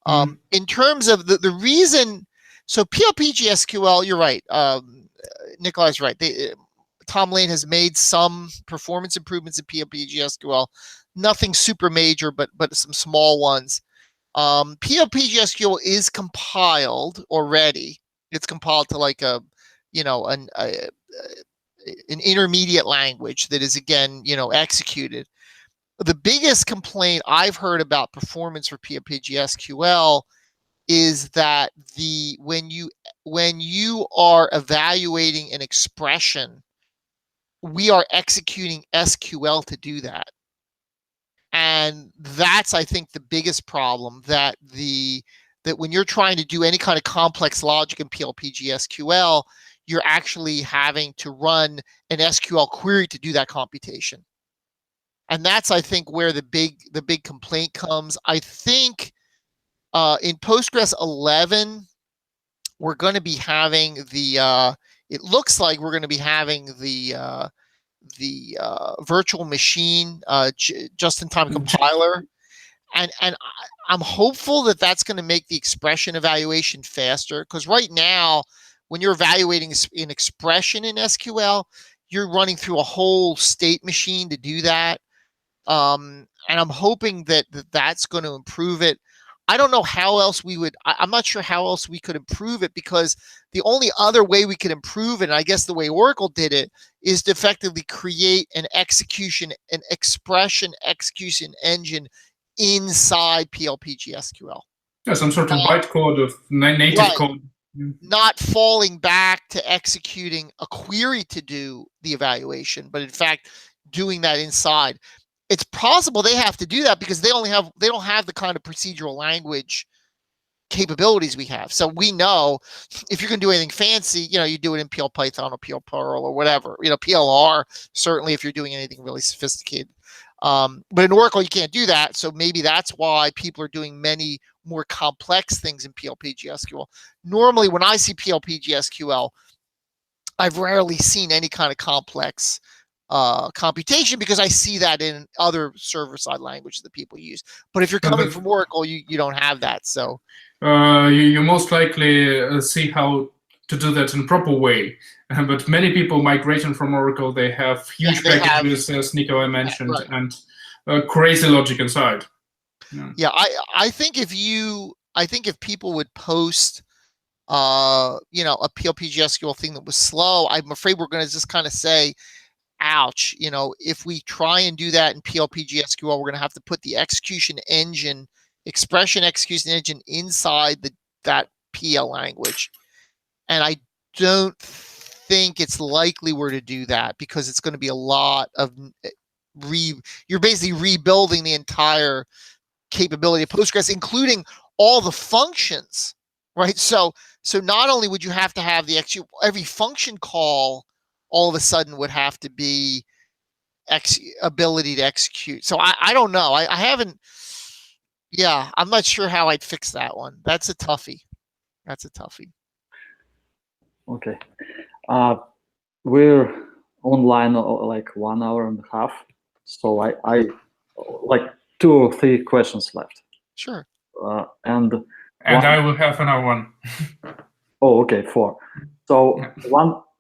Speaker 3: In terms of the reason, so PLPGSQL, you're right. Nikolai's right. Tom Lane has made some performance improvements in PLPGSQL. Nothing super major, but some small ones. PLPGSQL is compiled already. It's compiled to like an intermediate language that is, again, executed. The biggest complaint I've heard about performance for PLPGSQL is that when you are evaluating an expression, we are executing SQL to do that. And that's, I think, the biggest problem, that when you're trying to do any kind of complex logic in PLPGSQL, you're actually having to run an SQL query to do that computation. And that's, I think, where the big complaint comes. I think in Postgres 11, we're going to be having it looks like we're going to be having the virtual machine just-in-time compiler, and I'm hopeful that that's going to make the expression evaluation faster, because right now when you're evaluating an expression in SQL, you're running through a whole state machine to do that, and I'm hoping that that's going to improve it. I don't know how else I'm not sure how else we could improve it, because the only other way we could improve it, and I guess the way Oracle did it, is to effectively create an expression execution engine inside PLPGSQL.
Speaker 2: Yeah, some sort of bytecode of native code.
Speaker 3: Not falling back to executing a query to do the evaluation, but in fact doing that inside. It's possible they have to do that because they don't have the kind of procedural language capabilities we have. So we know if you're going to do anything fancy, you do it in PL Python or PL Perl or whatever. PLR, certainly if you're doing anything really sophisticated. But in Oracle, you can't do that. So maybe that's why people are doing many more complex things in PLPGSQL. Normally, when I see PLPGSQL, I've rarely seen any kind of complex computation, because I see that in other server-side languages that people use. But if you're coming from Oracle, you don't have that. So
Speaker 2: you most likely see how to do that in proper way. But many people migrating from Oracle, they have huge packages, as Nikolai mentioned, and crazy logic inside.
Speaker 3: Yeah, I think if people would post a PLPGSQL thing that was slow, I'm afraid we're going to just kind of say, ouch, if we try and do that in PLPGSQL, we're going to have to put the execution engine, expression execution engine inside that PL language. And I don't think it's likely we're to do that, because it's going to be a lot of you're basically rebuilding the entire capability of Postgres, including all the functions, right? So not only would you have to have every function call all of a sudden would have to be ability to execute. So I don't know. I haven't. Yeah, I'm not sure how I'd fix that one. That's a toughie.
Speaker 1: Okay. We're online like 1 hour and a half. So I like 2 or 3 questions left.
Speaker 3: Sure.
Speaker 1: And
Speaker 2: I will have another one.
Speaker 1: Oh, okay, 4. So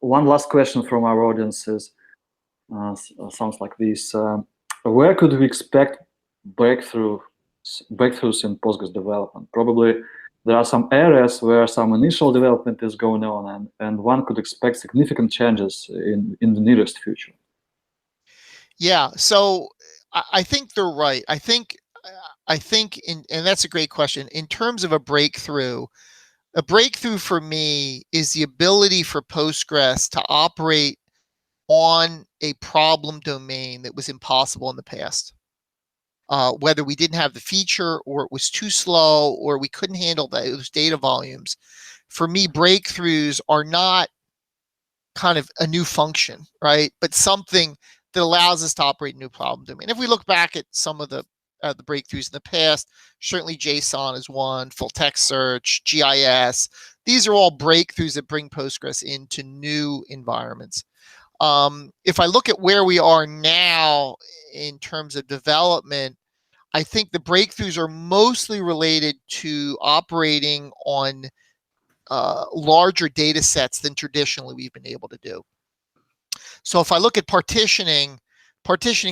Speaker 1: one last question from our audience is sounds like this: where could we expect breakthroughs in Postgres development? Probably there are some areas where some initial development is going on, and one could expect significant changes in the nearest future.
Speaker 3: Yeah, so I think they're right. I think, and that's a great question. In terms of a breakthrough for me is the ability for Postgres to operate on a problem domain that was impossible in the past. Whether we didn't have the feature, or it was too slow, or we couldn't handle those data volumes. For me, breakthroughs are not kind of a new function, right? But something that allows us to operate a new problem domain. If we look back at some of the the breakthroughs in the past. Certainly JSON is one, full text search, GIS. These are all breakthroughs that bring Postgres into new environments. If I look at where we are now in terms of development, I think the breakthroughs are mostly related to operating on larger data sets than traditionally we've been able to do. So if I look at partitioning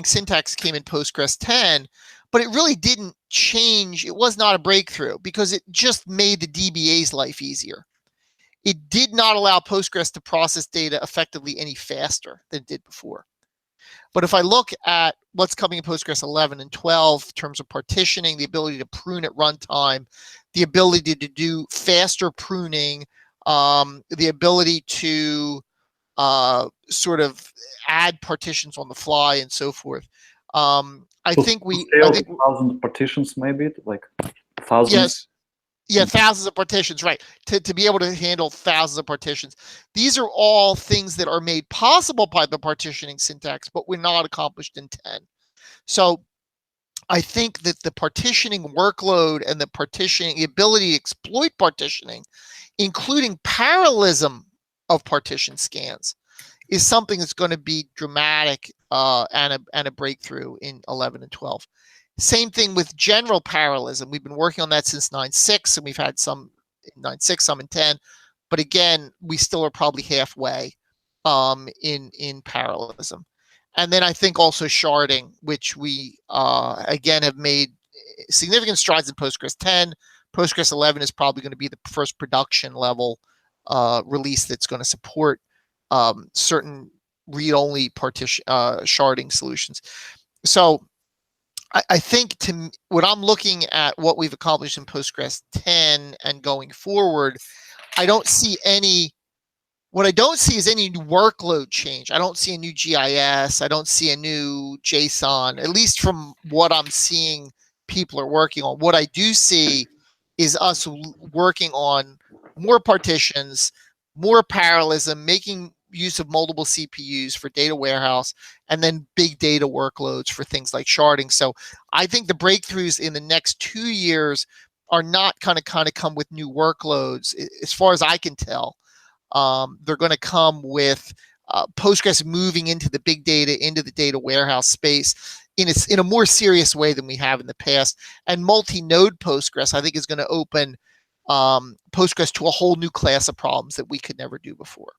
Speaker 3: syntax came in Postgres 10, but it really didn't change. It was not a breakthrough because it just made the DBA's life easier. It did not allow Postgres to process data effectively any faster than it did before. But if I look at what's coming in Postgres 11 and 12 in terms of partitioning, the ability to prune at runtime, the ability to do faster pruning, the ability to sort of add partitions on the fly and so forth. I think
Speaker 1: 1,000 partitions, maybe, like thousands.
Speaker 3: Yes. Yeah, thousands of partitions, right. To be able to handle thousands of partitions. These are all things that are made possible by the partitioning syntax, but were not accomplished in 10. So I think that the partitioning workload and the ability to exploit partitioning, including parallelism of partition scans, is something that's going to be dramatic and a breakthrough in 11 and 12. Same thing with general parallelism. We've been working on that since 9.6, and we've had some in 9.6, some in 10. But again, we still are probably halfway in parallelism. And then I think also sharding, which we, again, have made significant strides in Postgres 10. Postgres 11 is probably going to be the first production level release that's going to support certain read-only partition sharding solutions. So I think what I'm looking at what we've accomplished in Postgres 10 and going forward, I don't see any. What I don't see is any new workload change. I don't see a new GIS. I don't see a new JSON, at least from what I'm seeing people are working on. What I do see is us working on more partitions, more parallelism, making use of multiple CPUs for data warehouse, and then big data workloads for things like sharding. So I think the breakthroughs in the next 2 years are not kind of come with new workloads. As far as I can tell, they're going to come with Postgres moving into the big data, into the data warehouse space in a more serious way than we have in the past. And multi-node Postgres, I think, is going to open Postgres to a whole new class of problems that we could never do before.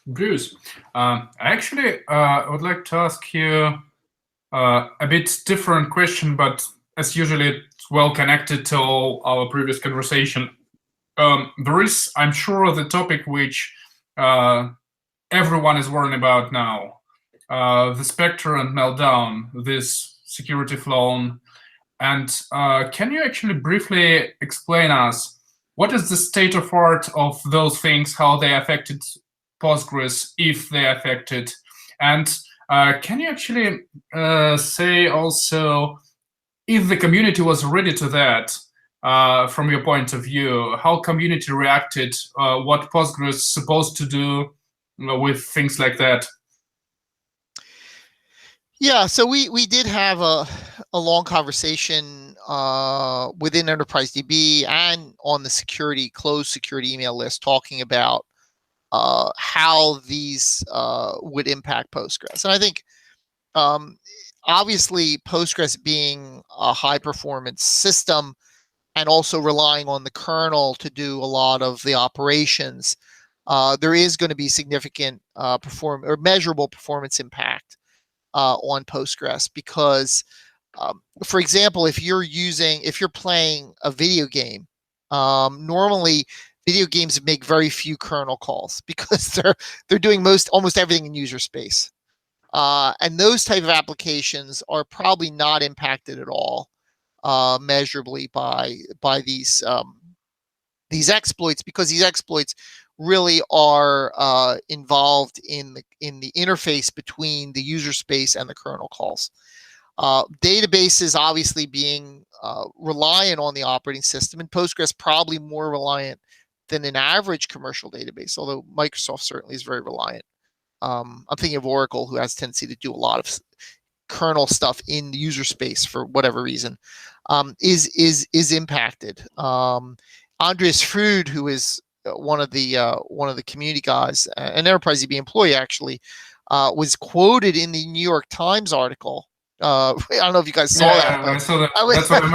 Speaker 2: Bruce, actually, I would like to ask you a bit different question, but as usually, it's well connected to our previous conversation. There is, I'm sure, the topic which everyone is worrying about now, the Spectre and Meltdown, this security flaw. And can you actually briefly explain us what is the state of art of those things, how they affected Postgres, if they affected? And can you actually say also, if the community was ready to that, from your point of view, how community reacted, what Postgres is supposed to do with things like that?
Speaker 3: Yeah, so we did have a long conversation within Enterprise DB and on the closed security email list, talking about how these would impact Postgres. And I think obviously Postgres being a high performance system and also relying on the kernel to do a lot of the operations, there is going to be significant measurable performance impact on Postgres, because for example, if you're playing a video game, normally video games make very few kernel calls because they're doing almost everything in user space, and those type of applications are probably not impacted at all measurably by these exploits, because these exploits really are involved in the interface between the user space and the kernel calls. Databases obviously being reliant on the operating system, and Postgres probably more reliant than an average commercial database, although Microsoft certainly is very reliant. I'm thinking of Oracle, who has a tendency to do a lot of kernel stuff in the user space for whatever reason is impacted. Andreas Freud, who is one of the community guys, an enterprise DB employee actually, was quoted in the New York Times article. I don't know if you guys saw that.
Speaker 2: I saw that.
Speaker 3: That's
Speaker 2: what
Speaker 3: I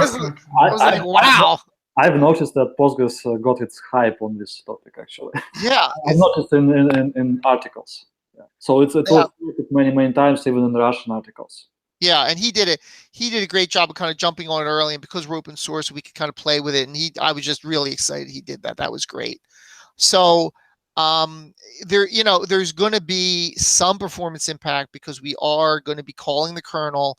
Speaker 3: was like, wow.
Speaker 1: I've noticed that Postgres got its hype on this topic, actually.
Speaker 3: Yeah.
Speaker 1: I've noticed in articles. Yeah. So it was many times, even in Russian articles.
Speaker 3: Yeah, and he did a great job of kind of jumping on it early, and because we're open source, we could kind of play with it. And I was just really excited he did that. That was great. So there's going to be some performance impact because we are going to be calling the kernel,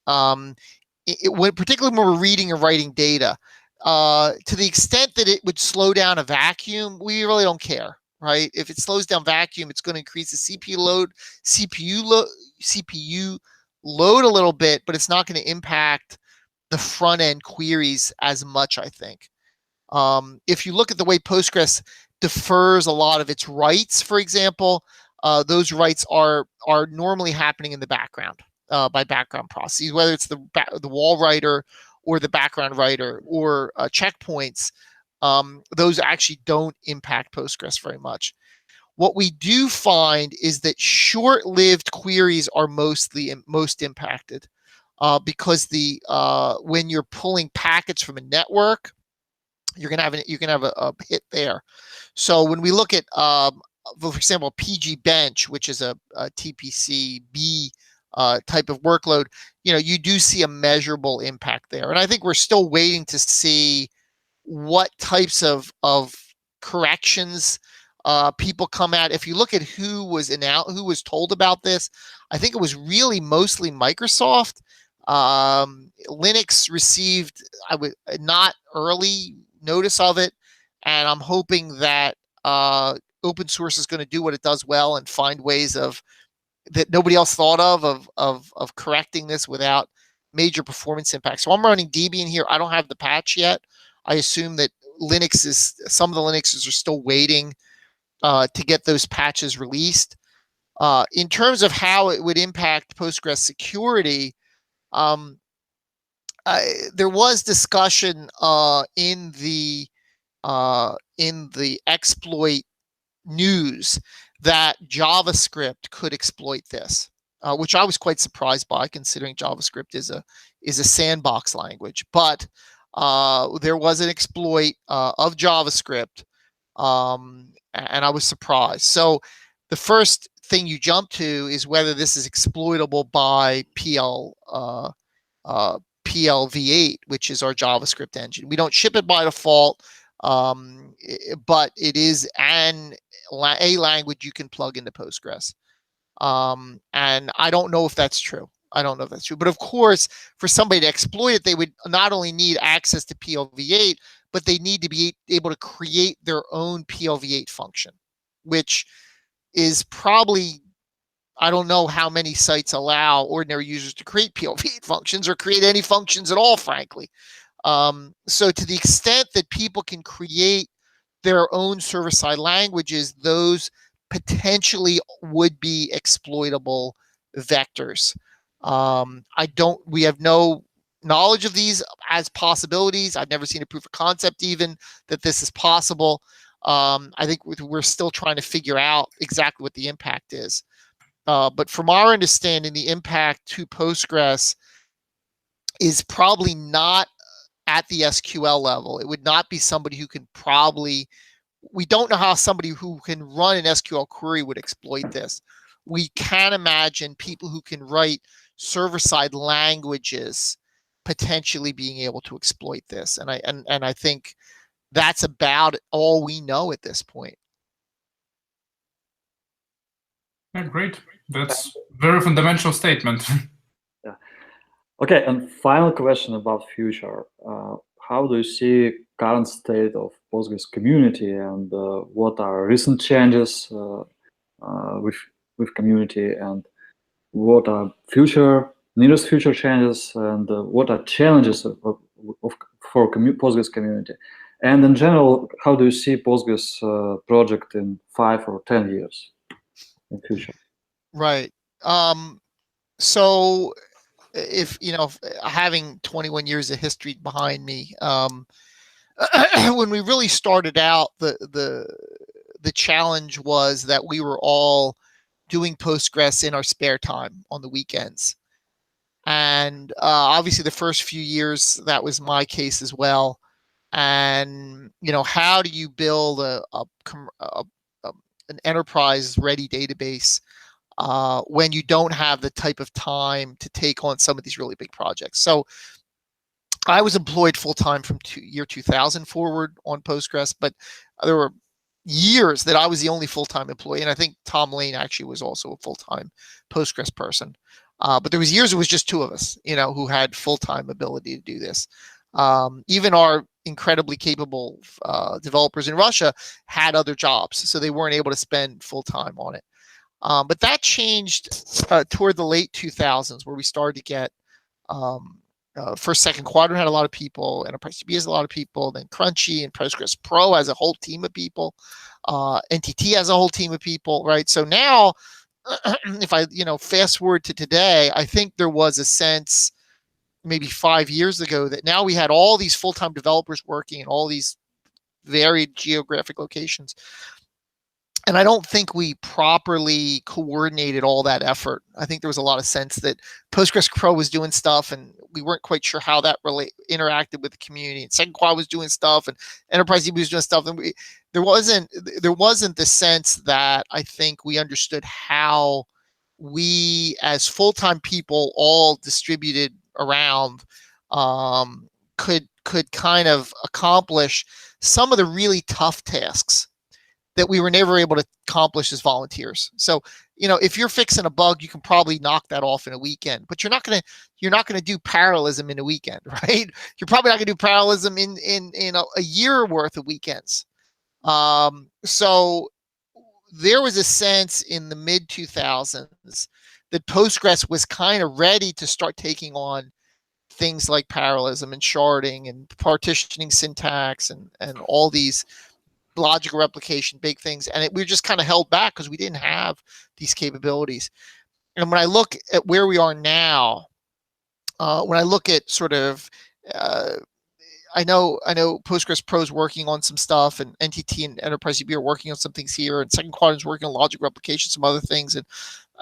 Speaker 3: particularly when we're reading and writing data. To the extent that it would slow down a vacuum, we really don't care, right? If it slows down vacuum, it's going to increase the CPU load a little bit, but it's not going to impact the front end queries as much, I think. If you look at the way Postgres defers a lot of its writes, for example, those writes are normally happening in the background by background processes, whether it's the wall writer or the background writer or checkpoints. Those actually don't impact Postgres very much. What we do find is that short-lived queries are most impacted because when you're pulling packets from a network, you're gonna have a hit there. So when we look at, for example, pgbench, which is a TPC-B type of workload, you do see a measurable impact there. And I think we're still waiting to see what types of corrections people come at. If you look at who was told about this, I think it was really mostly Microsoft. Linux received not early notice of it, and I'm hoping that open source is going to do what it does well and find ways that nobody else thought of correcting this without major performance impact. So I'm running Debian here. I don't have the patch yet. I assume that some of the Linuxes are still waiting to get those patches released. In terms of how it would impact Postgres security, there was discussion in the exploit news that JavaScript could exploit this, which I was quite surprised by, considering JavaScript is a sandbox language. But there was an exploit of JavaScript, and I was surprised. So the first thing you jump to is whether this is exploitable by PLv8, which is our JavaScript engine. We don't ship it by default, but it is a language you can plug into Postgres. And I don't know if that's true. But of course, for somebody to exploit it, they would not only need access to PLv8, but they need to be able to create their own PLv8 function, which is probably, I don't know how many sites allow ordinary users to create PLv8 functions or create any functions at all, frankly. So to the extent that people can create their own server-side languages, those potentially would be exploitable vectors. We have no knowledge of these as possibilities. I've never seen a proof of concept even that this is possible. I think we're still trying to figure out exactly what the impact is. But from our understanding, the impact to Postgres is probably not at the SQL level. It would not be somebody who can we don't know how somebody who can run an SQL query would exploit this. We can imagine people who can write server-side languages potentially being able to exploit this. And I think that's about all we know at this point.
Speaker 2: Yeah, great. That's very fundamental statement.
Speaker 1: Yeah. Okay, and final question about future. How do you see current state of Postgres community, and what are recent changes with community, and what are nearest future changes, and what are challenges for Postgres community? And in general, how do you see Postgres project in 5 or 10 years in future?
Speaker 3: Right. So if having 21 years of history behind me, when we really started out, the challenge was that we were all doing Postgres in our spare time on the weekends. And obviously the first few years, that was my case as well. And, how do you build an enterprise ready database when you don't have the type of time to take on some of these really big projects? So I was employed full-time from year 2000 forward on Postgres, but there were years that I was the only full-time employee. And I think Tom Lane actually was also a full-time Postgres person. But there was years it was just two of us, who had full-time ability to do this. Even our incredibly capable developers in Russia had other jobs, so they weren't able to spend full-time on it. But that changed toward the late 2000s, where we started to get first, second quadrant had a lot of people, Enterprise DB has a lot of people, then Crunchy and Postgres Pro has a whole team of people, NTT has a whole team of people, right? So now, if I fast forward to today, I think there was a sense maybe 5 years ago that now we had all these full-time developers working in all these varied geographic locations. And I don't think we properly coordinated all that effort. I think there was a lot of sense that Postgres Pro was doing stuff, and we weren't quite sure how that really interacted with the community. And Second Quad was doing stuff, and Enterprise DB was doing stuff. And there wasn't the sense that I think we understood how we, as full-time people, all distributed around, could kind of accomplish some of the really tough tasks that we were never able to accomplish as volunteers. So, if you're fixing a bug, you can probably knock that off in a weekend, but you're not gonna do parallelism in a weekend, right? You're probably not gonna do parallelism in a year worth of weekends. So there was a sense in the mid 2000s that Postgres was kind of ready to start taking on things like parallelism and sharding and partitioning syntax and all these logical replication, big things. And we were just kind of held back because we didn't have these capabilities. And when I look at where we are now, when I look at sort of, I know Postgres Pro is working on some stuff, and NTT and Enterprise DB are working on some things here, and Second Quadrant is working on logic replication, some other things, and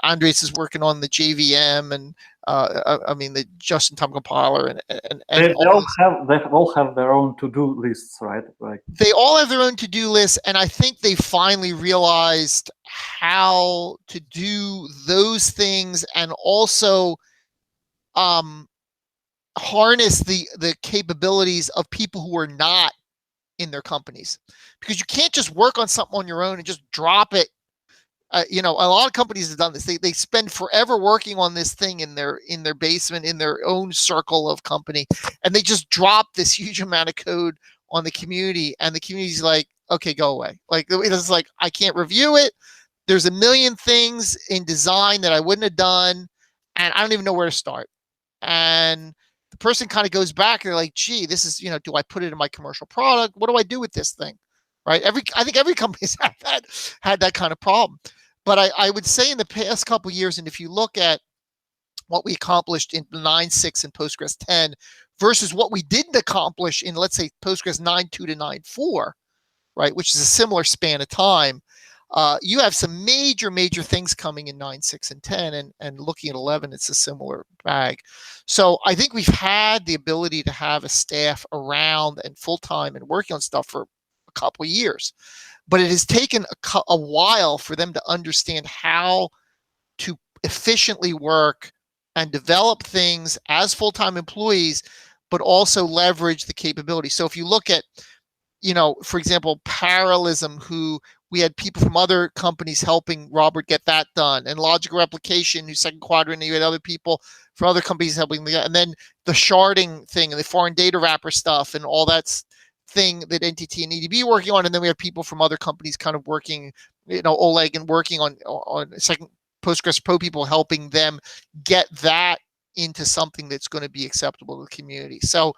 Speaker 3: Andres is working on the JVM and the just-in-time compiler, and
Speaker 1: they all have their own to-do lists, right? Like
Speaker 3: they all have their own to-do lists, and I think they finally realized how to do those things and also harness the capabilities of people who are not in their companies, because you can't just work on something on your own and just drop it. A lot of companies have done this. They spend forever working on this thing in their basement, in their own circle of company, and they just drop this huge amount of code on the community, and the community's like, okay, go away. Like, it's like, I can't review it. There's a million things in design that I wouldn't have done, and I don't even know where to start. And the person kind of goes back and they're like, gee, this is, do I put it in my commercial product? What do I do with this thing? Right? I think every company's had that kind of problem. But I would say in the past couple of years, and if you look at what we accomplished in 9.6 and Postgres 10 versus what we didn't accomplish in, let's say, Postgres 9.2 to 9.4, right, which is a similar span of time, you have some major things coming in 9.6 and 10, and looking at 11, it's a similar bag. So I think we've had the ability to have a staff around and full-time and working on stuff for a couple of years. But it has taken a while for them to understand how to efficiently work and develop things as full-time employees, but also leverage the capability. So if you look at, for example, parallelism, who we had people from other companies helping Robert get that done, and logical replication, who's Second Quadrant, you had other people from other companies helping that, and then the sharding thing and the foreign data wrapper stuff and all that thing that NTT and EDB working on, and then we have people from other companies kind of working, Oleg, and working on second Postgres Pro people, helping them get that into something that's going to be acceptable to the community. So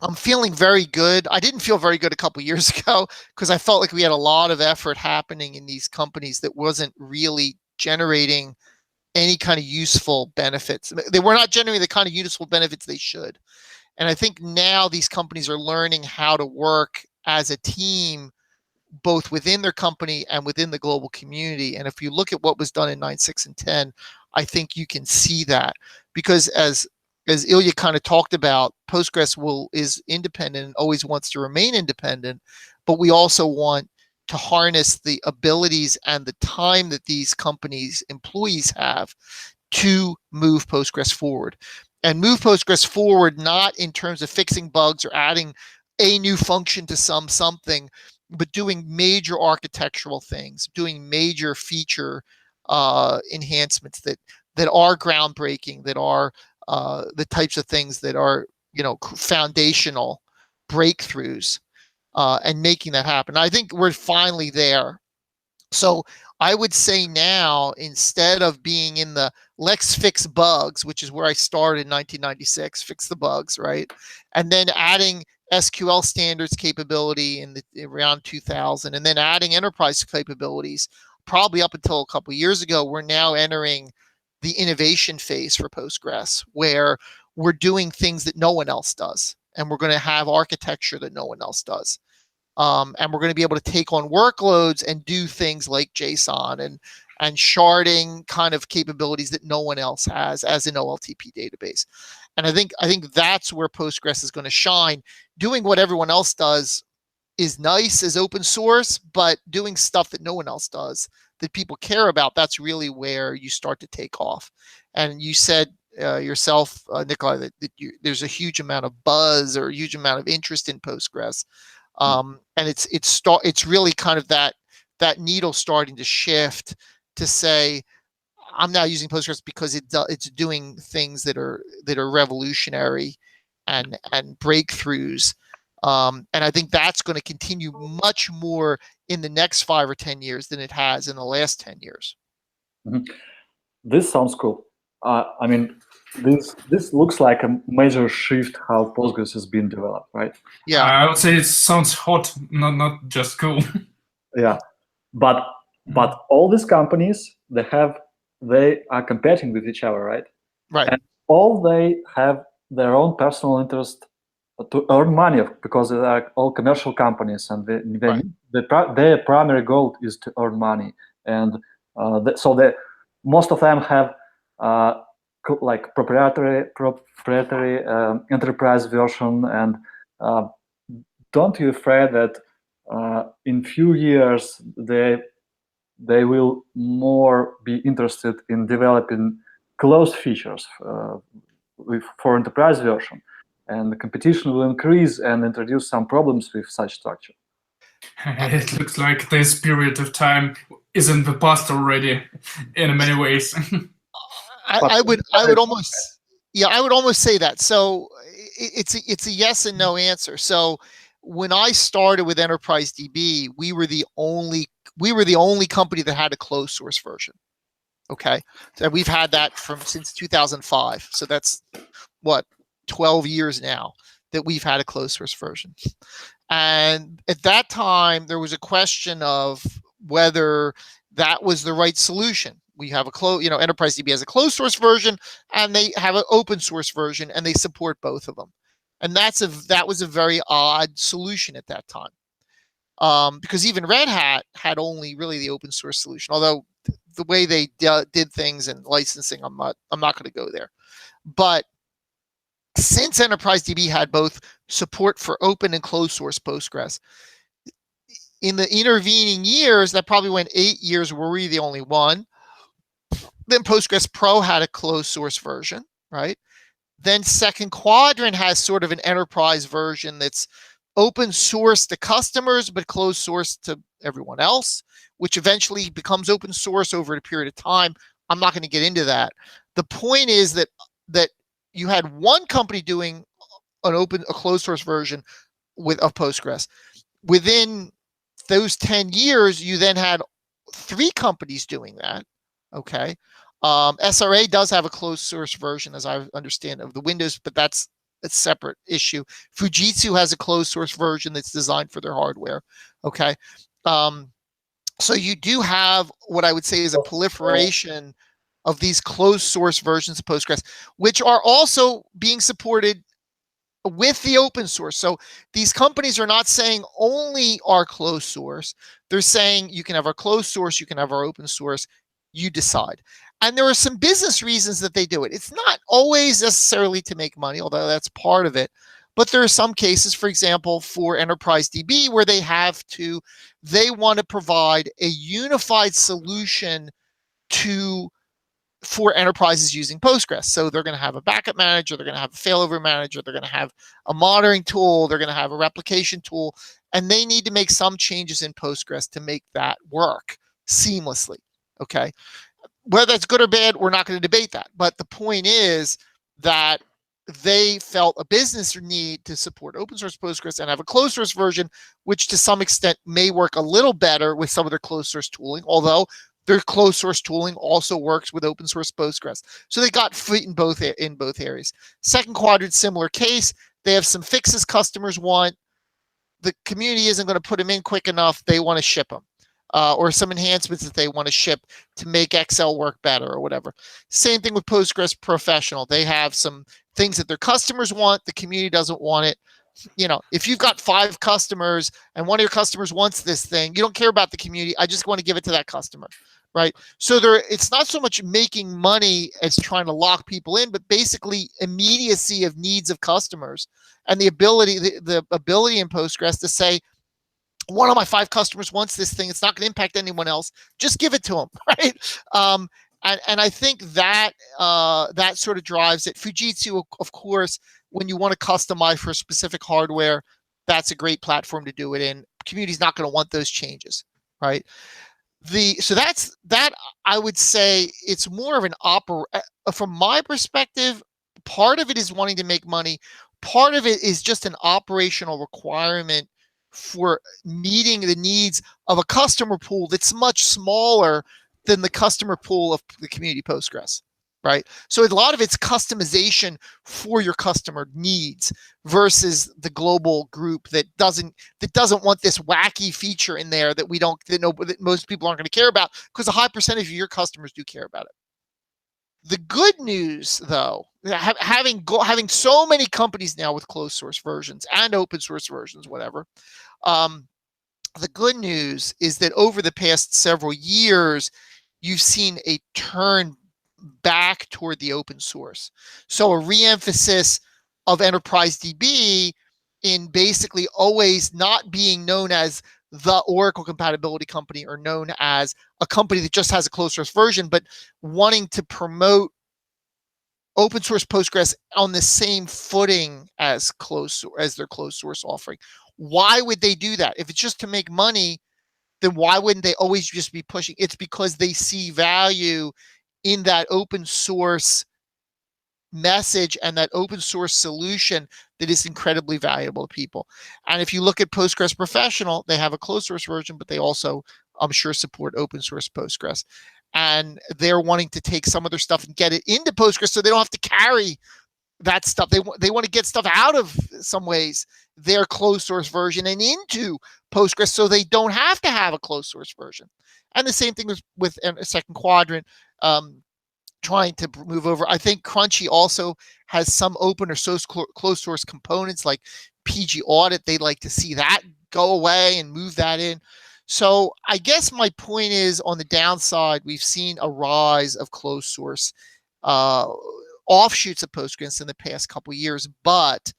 Speaker 3: I'm feeling very good. I didn't feel very good a couple of years ago because I felt like we had a lot of effort happening in these companies that wasn't really generating any kind of useful benefits. They were not generating the kind of useful benefits they should. And I think now these companies are learning how to work as a team, both within their company and within the global community. And if you look at what was done in 9.6 and 10, I think you can see that, because as Ilya kind of talked about, Postgres is independent and always wants to remain independent, but we also want to harness the abilities and the time that these companies' employees have to move Postgres forward. And move Postgres forward not in terms of fixing bugs or adding a new function to something, but doing major architectural things, doing major feature enhancements that are groundbreaking, that are the types of things that are, foundational breakthroughs, and making that happen. I think we're finally there. So I would say now, instead of being in the let's fix bugs, which is where I started in 1996, fix the bugs, right? And then adding SQL standards capability around 2000, and then adding enterprise capabilities, probably up until a couple of years ago, we're now entering the innovation phase for Postgres, where we're doing things that no one else does. And we're going to have architecture that no one else does. And we're going to be able to take on workloads and do things like JSON and sharding kind of capabilities that no one else has as an OLTP database. And I think that's where Postgres is going to shine. Doing what everyone else does is nice as open source, but doing stuff that no one else does, that people care about, that's really where you start to take off. And you said yourself, Nikolai, that there's a huge amount of buzz or a huge amount of interest in Postgres. And it's really kind of that needle starting to shift to say, I'm now using Postgres because it's doing things that are revolutionary and breakthroughs. And I think that's going to continue much more in the next 5 or 10 years than it has in the last 10 years.
Speaker 1: Mm-hmm. This sounds cool. I mean, this looks like a major shift how Postgres has been developed, right?
Speaker 2: Yeah, I would say it sounds hot, not just cool.
Speaker 1: Yeah, but all these companies, they are competing with each other, right?
Speaker 3: Right.
Speaker 1: And all they have their own personal interest to earn money, because they are all commercial companies, and their primary goal is to earn money. And so most of them have like proprietary enterprise version. And don't you afraid that in few years they will more be interested in developing closed features for enterprise version, and the competition will increase and introduce some problems with such structure?
Speaker 2: It looks like this period of time is in the past already in many ways.
Speaker 3: I would almost say that. So it's a yes and no answer. So when I started with Enterprise DB, we were the only company that had a closed source version. Okay, and we've had that since 2005. So that's what, 12 years now that we've had a closed source version. And at that time, there was a question of whether that was the right solution. We have Enterprise DB has a closed source version, and they have an open source version, and they support both of them. And that was a very odd solution at that time, because even Red Hat had only really the open source solution. Although the way they did things and licensing, I'm not going to go there. But since Enterprise DB had both support for open and closed source Postgres, in the intervening years, that probably went 8 years where we were the only one. Then Postgres Pro had a closed source version, right? Then Second Quadrant has sort of an enterprise version that's open source to customers, but closed source to everyone else, which eventually becomes open source over a period of time. I'm not going to get into that. The point is that you had one company doing a closed source version of Postgres. Within those 10 years, you then had 3 companies doing that. Okay. SRA does have a closed source version, as I understand, of the Windows, but that's a separate issue. Fujitsu has a closed source version that's designed for their hardware. Okay. So you do have what I would say is a proliferation of these closed source versions of Postgres, which are also being supported with the open source. So these companies are not saying only our closed source. They're saying you can have our closed source, you can have our open source, you decide. And there are some business reasons that they do it. It's not always necessarily to make money, although that's part of it. But there are some cases, for example, for Enterprise DB, where they want to provide a unified solution for enterprises using Postgres. So they're going to have a backup manager, they're going to have a failover manager, they're going to have a monitoring tool, they're going to have a replication tool, and they need to make some changes in Postgres to make that work seamlessly. Okay. Whether that's good or bad, we're not going to debate that. But the point is that they felt a business need to support open source Postgres and have a closed source version, which to some extent may work a little better with some of their closed source tooling, although their closed source tooling also works with open source Postgres. So they got feet in both areas. Second quadrant, similar case. They have some fixes customers want. The community isn't going to put them in quick enough. They want to ship them. Or some enhancements that they want to ship to make Excel work better or whatever. Same thing with Postgres Professional. They have some things that their customers want. The community doesn't want it. You know, if you've got 5 customers and one of your customers wants this thing, you don't care about the community. I just want to give it to that customer, right? So it's not so much making money as trying to lock people in, but basically immediacy of needs of customers and the ability in Postgres to say, one of my 5 customers wants this thing. It's not going to impact anyone else. Just give it to them, right? And I think that that sort of drives it. Fujitsu, of course, when you want to customize for specific hardware, that's a great platform to do it in. Community's not going to want those changes, right? So that's that. I would say it's more of an from my perspective, part of it is wanting to make money. Part of it is just an operational requirement for meeting the needs of a customer pool that's much smaller than the customer pool of the community Postgres, right? So a lot of it's customization for your customer needs versus the global group that doesn't want this wacky feature in there that that most people aren't going to care about, because a high percentage of your customers do care about it. The good news, though, having so many companies now with closed source versions and open source versions, whatever, the good news is that over the past several years, you've seen a turn back toward the open source. So a re-emphasis of Enterprise DB in basically always not being known as the Oracle compatibility company or known as a company that just has a closed source version, but wanting to promote open source Postgres on the same footing as their closed source offering. Why would they do that? If it's just to make money, then why wouldn't they always just be pushing? It's because they see value in that open source message and that open source solution that is incredibly valuable to people. And if you look at Postgres Professional, they have a closed source version, but they also, I'm sure, support open source Postgres. And they're wanting to take some of their stuff and get it into Postgres so they don't have to carry that stuff. They want to get stuff out of, some ways, their closed source version and into Postgres so they don't have to have a closed source version. And the same thing with a second quadrant, trying to move over. I think Crunchy also has some open or closed source components like PG Audit. They'd like to see that go away and move that in. So I guess my point is, on the downside, we've seen a rise of closed source offshoots of Postgres in the past couple of years, but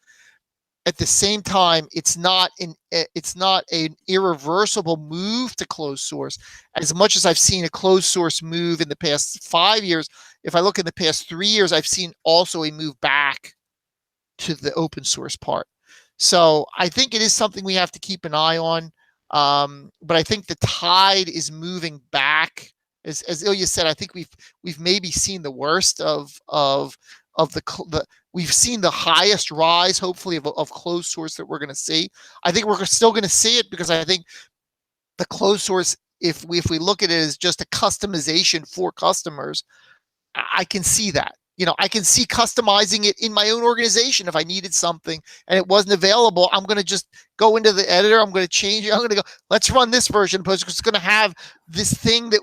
Speaker 3: at the same time, it's not an irreversible move to closed source. As much as I've seen a closed source move in the past 5 years, if I look in the past 3 years, I've seen also a move back to the open source part. So I think it is something we have to keep an eye on. But I think the tide is moving back. As Ilya said, I think we've maybe seen the worst of we've seen the highest rise, hopefully, of closed source that we're going to see. I think we're still going to see it because I think the closed source, if we look at it as just a customization for customers, I can see that. You know, I can see customizing it in my own organization. If I needed something and it wasn't available, I'm going to just go into the editor. I'm going to change it. I'm going to go, let's run this version of Postgres. It's going to have this thing that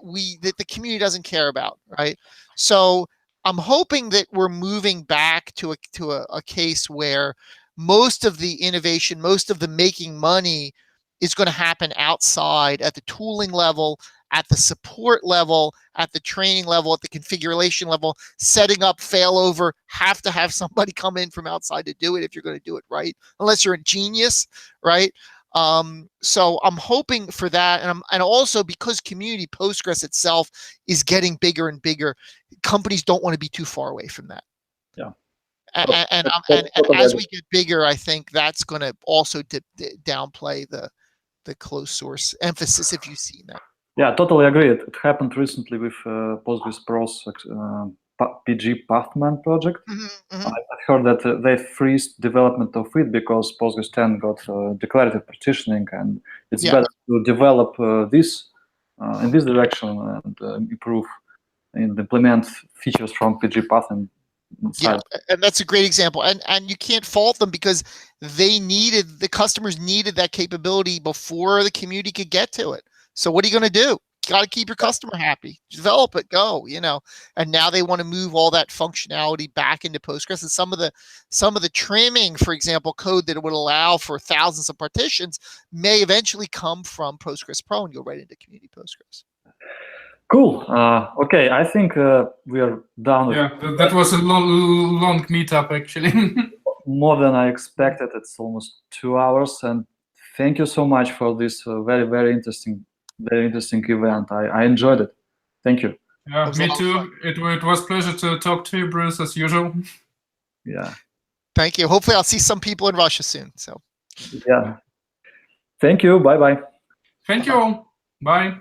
Speaker 3: the community doesn't care about, right? So I'm hoping that we're moving back to a case where most of the innovation, most of the making money is going to happen outside at the tooling level, at the support level, at the training level, at the configuration level, setting up failover, have to have somebody come in from outside to do it if you're going to do it right, unless you're a genius, right? So I'm hoping for that. And also because community Postgres itself is getting bigger and bigger, companies don't want to be too far away from that.
Speaker 1: Yeah.
Speaker 3: And as we get bigger, I think that's going to also downplay the closed source emphasis, if you've seen that.
Speaker 1: Yeah, totally agree. It happened recently with Postgres Pro's PG Pathman project. I heard that they freezed development of it because Postgres 10 got declarative partitioning, and it's better to develop this in this direction and improve and implement features from PG Pathman.
Speaker 3: Yeah, and that's a great example. And you can't fault them because the customers needed that capability before the community could get to it. So what are you going to do? You got to keep your customer happy. Develop it, go, you know. And now they want to move all that functionality back into Postgres. And some of the trimming, for example, code that would allow for thousands of partitions may eventually come from Postgres Pro and go right into community Postgres.
Speaker 1: Cool. Okay, I think we are done.
Speaker 2: Yeah, that was a long meetup, actually.
Speaker 1: More than I expected. It's almost 2 hours. And thank you so much for this very interesting event. I enjoyed it. Thank you.
Speaker 2: Yeah, me too. It was a pleasure to talk to you, Bruce, as usual.
Speaker 1: Yeah.
Speaker 3: Thank you. Hopefully I'll see some people in Russia soon. So.
Speaker 1: Yeah. Thank you. Bye-bye.
Speaker 2: Thank you all. Bye.